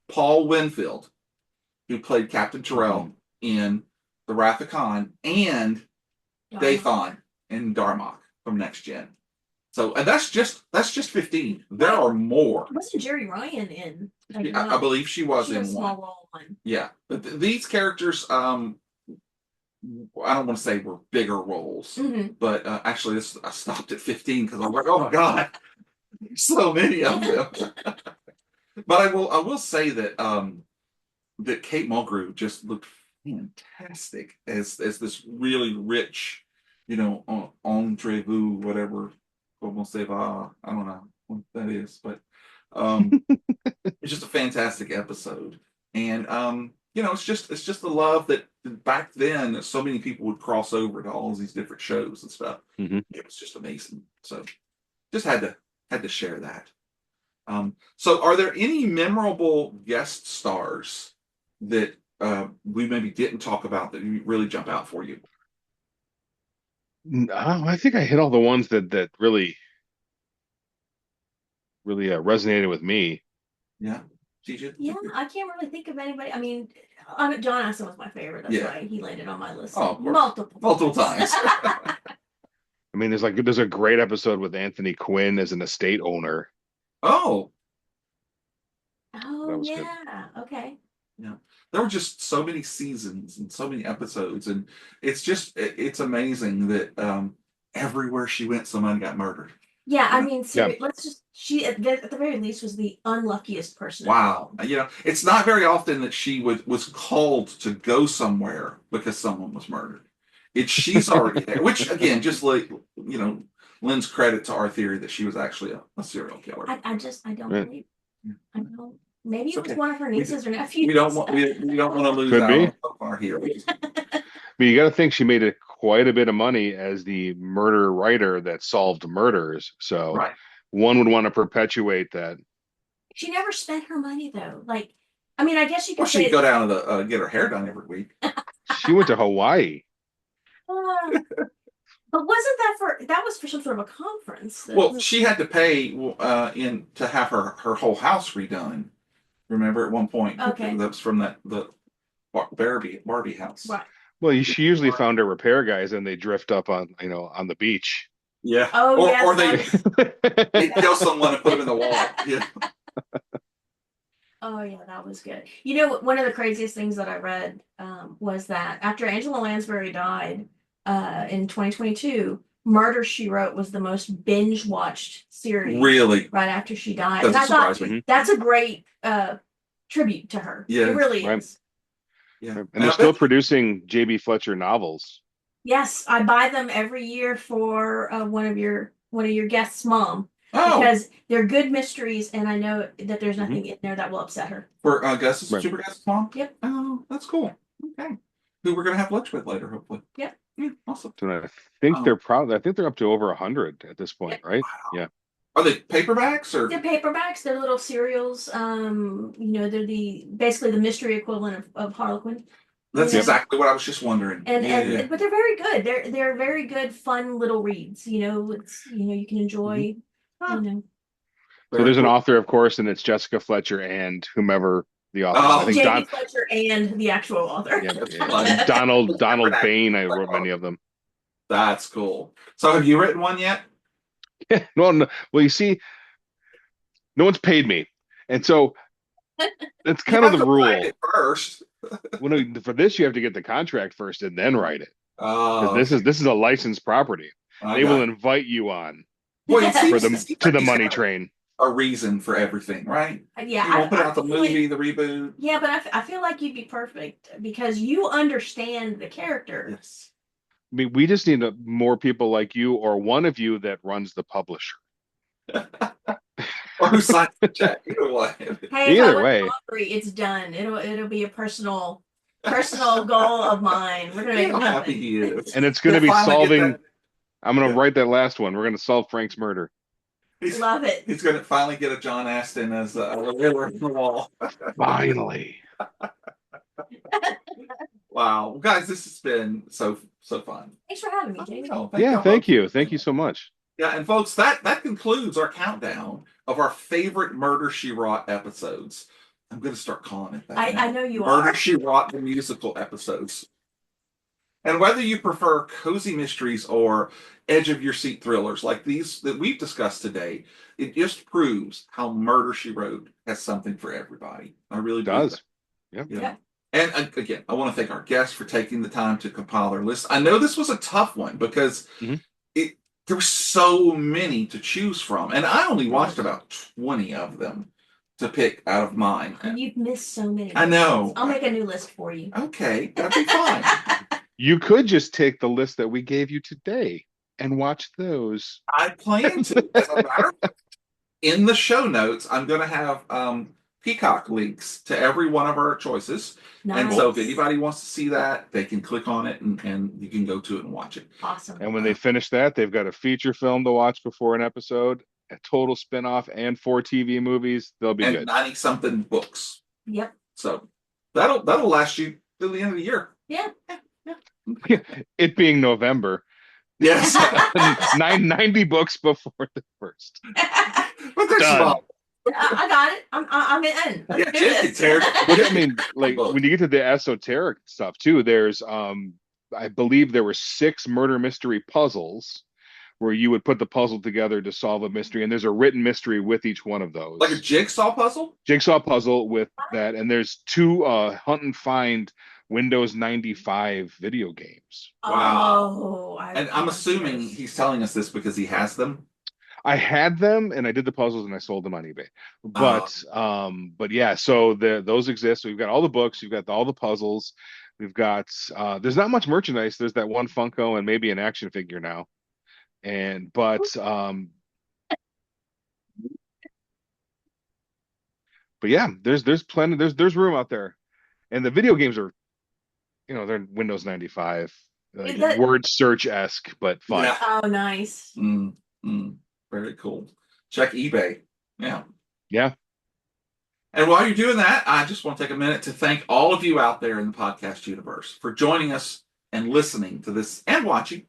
Paul Winfield, who played Captain Terrell in The Wrath of Khan, and Dathan in Darmok from Next Gen. So, and that's just 15. There are more. Wasn't Jerry Ryan in? I believe she was in a small role one. Yeah, but these characters I don't want to say were bigger roles, Hmm. but actually, I stopped at 15 because I'm like, oh my god, so many of them. But I will say that that Kate Mulgrew just looked fantastic as this really rich, entre vous, whatever, como se va. I don't know what that is, but it's just a fantastic episode. And it's just the love that back then so many people would cross over to all of these different shows and stuff. Mhm. It was just amazing. So just had to share that. So are there any memorable guest stars that we maybe didn't talk about that really jump out for you? No, I think I hit all the ones that really resonated with me. Yeah. TJ? Yeah, I can't really think of anybody. I mean, John Aston was my favorite. That's Yeah. why he landed on my list Oh, of course. multiple times. I mean, there's a great episode with Anthony Quinn as an estate owner. Oh, Oh That was good. yeah. Okay. yeah. There were just so many seasons and so many episodes, and it's amazing that everywhere she went, somebody got murdered. Yeah, I Yeah. mean, seriously, she at the very least was the unluckiest person. Wow. It's not very often that she was called to go somewhere because someone was murdered. She's already there, which again, just like, lends credit to our theory that she was actually a serial killer. I don't Yeah. believe. I don't. Maybe It's it was okay. one of her nieces or nephews. We don't want to lose Could out be. on our heroes. But you got to think she made quite a bit of money as the murder writer that solved murders. So Right. one would want to perpetuate that. She never spent her money though. Like, I mean, I guess you Well, could she'd say. go down to the get her hair done every week. She went to Hawaii. But that was for some sort of a conference? Well, she had to pay in to have her whole house redone. Remember at one point? Okay. That was from the Barbie house. Right. Well, she usually found her repair guys and they drift up on the beach. Yeah. Oh, or, yes, or that they kill someone and put them in the wall. Yeah. Oh yeah, that was good. You know, one of the craziest things that I read was that after Angela Lansbury died in 2022, Murder, She Wrote was the most binge watched series Really? right after she died. Doesn't And I thought surprise me. that's a great tribute to her. Yeah, it really right. is. Yeah. And they're still producing J.B. Fletcher novels. Yes, I buy them every year for one of your guests' mom. Oh, Because they're good mysteries, and I know that there's nothing in there that will upset her. for Gus's Right. Super Gus's mom? Yep. Oh, that's cool. Okay. Who we're gonna have lunch with later, hopefully. Yep. Yeah, awesome. So I think they're up to over 100 at this point, right? Wow. Yeah. Are they paperbacks or? They're paperbacks. They're little serials. They're basically the mystery equivalent of Harlequin. That's Yeah. exactly what I was just wondering. And but they're very good. They're very good, fun little reads. You can enjoy. Huh. So there's an author, of course, and it's Jessica Fletcher and whomever the author. Oh, I think J.B. Fletcher and the actual author. yeah, Donald Bain. I wrote many of them. That's cool. So have you written one yet? No, well, you see, no one's paid me, and so that's kind of the rule. First. Well, no, for this, you have to get the contract first and then write it. Oh, This is a licensed property. They will invite you on Well, it to seems the like money he's got train. a reason for everything, right? Yeah, You won't put out the feel like- movie, the reboot. Yeah, but I feel like you'd be perfect because you understand the character. Yes. I mean, we just need more people like you or one of you that runs the publisher. Or who signs the check? Either way. Hey, Either if I way. win the lottery, it's done. It'll be a personal goal of mine. We're gonna make it How happy happen. he is. And it's going to be He'll finally get solving. that- I'm going to Yeah. write that last one. We're going to solve Frank's murder. He's, Love it. he's going to finally get a John Aston as a riddler in the wall. Finally. Wow, well, guys, this has been so fun. Thanks for having me, Jamie. Oh, Yeah, thank you. Thank you so much. Yeah, and folks, that concludes our countdown of our favorite Murder, She Wrought episodes. I'm going to start calling it that. I know you Murder, are. She Wrought, the musical episodes. And whether you prefer cozy mysteries or edge of your seat thrillers like these that we've discussed today, it just proves how Murder, She Wrote has something for everybody. I really It believe does. that. Yep. Yeah. And again, I want to thank our guests for taking the time to compile their list. I know this was a tough one because Mhm. there were so many to choose from, and I only watched Yes. about 20 of them to pick out of mine. And you've missed so many. I know. lists. I'll make a new list for you. Okay, that'd be fine. You could just take the list that we gave you today and watch those. I plan to. As a matter of fact, in the show notes, I'm going to have Peacock links to every one of our choices. Nice. And so if anybody wants to see that, they can click on it and you can go to it and watch it. Awesome. And when they finish that, they've got a feature film to watch before an episode, a total spinoff, and 4 TV movies. They'll be And good. 90 something books. Yep. So that'll last you till the end of the year. Yeah. It being November. Yes. 90 books before the first. But there's Done. small. I got it. I'm in. Let's Yeah, do Jim this. can tear But I mean, like when you get to the esoteric stuff too, there's I believe there were 6 murder mystery puzzles where you would put the puzzle together to solve a mystery, and there's a written mystery with each one of those. Like a jigsaw puzzle? Jigsaw puzzle with that, and there's 2 hunt and find Windows 95 video games. Oh, And I'm assuming he's telling us this because he has them. I had them and I did the puzzles and I sold them on eBay. But yeah, so those exist. So we've got all the books, you've got all the puzzles, we've got there's not much merchandise. There's that one Funko and maybe an action figure now. But yeah, there's plenty, there's room out there. And the video games are, they're Windows 95, like word search-esque, but fun. Yeah. Oh, nice. Very cool. Check eBay. Yeah. Yeah. And while you're doing that, I just want to take a minute to thank all of you out there in the podcast universe for joining us and listening to this and watching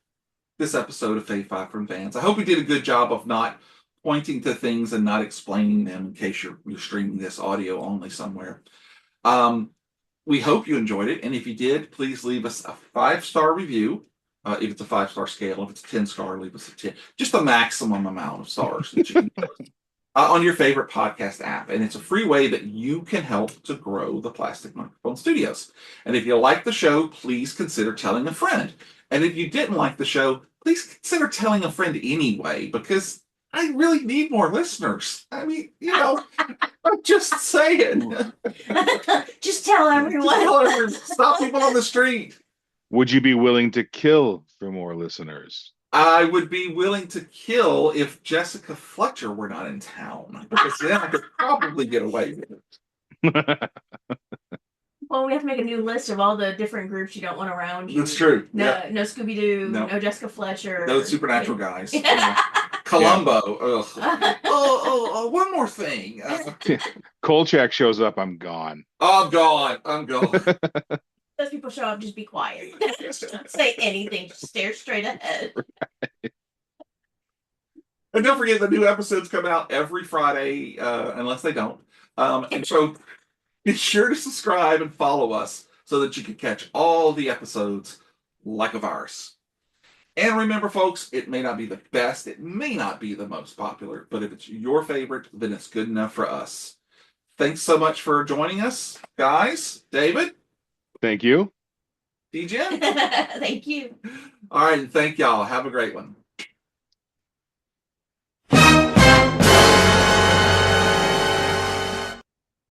this episode of Fave 5 from Fans. I hope we did a good job of not pointing to things and not explaining them in case you're streaming this audio only somewhere. We hope you enjoyed it. And if you did, please leave us a 5-star review. If it's a 5-star scale, if it's a 10-star, leave us a 10. Just the maximum amount of stars that you can give us, on your favorite podcast app. And it's a free way that you can help to grow the Plastic Microphone Studios. And if you like the show, please consider telling a friend. And if you didn't like the show, please consider telling a friend anyway, because I really need more listeners. I mean, I'm just saying. Just tell everyone. Stop people on the street. Would you be willing to kill for more listeners? I would be willing to kill if Jessica Fletcher were not in town, because then I could probably get away with it. Well, we have to make a new list of all the different groups you don't want around you. That's true. No, Yeah. no Scooby Doo, No. no Jessica Fletcher, Those supernatural guys. Columbo. Ugh. Oh, one more thing. Kolchak shows up, I'm gone. I'm gone. Those people show up, just be quiet. Don't say anything, just stare straight ahead. And don't forget, the new episodes come out every Friday, unless they don't. And so be sure to subscribe and follow us so that you can catch all the episodes like a virus. And remember, folks, it may not be the best, it may not be the most popular, but if it's your favorite, then it's good enough for us. Thanks so much for joining us, guys. David? Thank you. DJ? Thank you. All right, and thank y'all. Have a great one.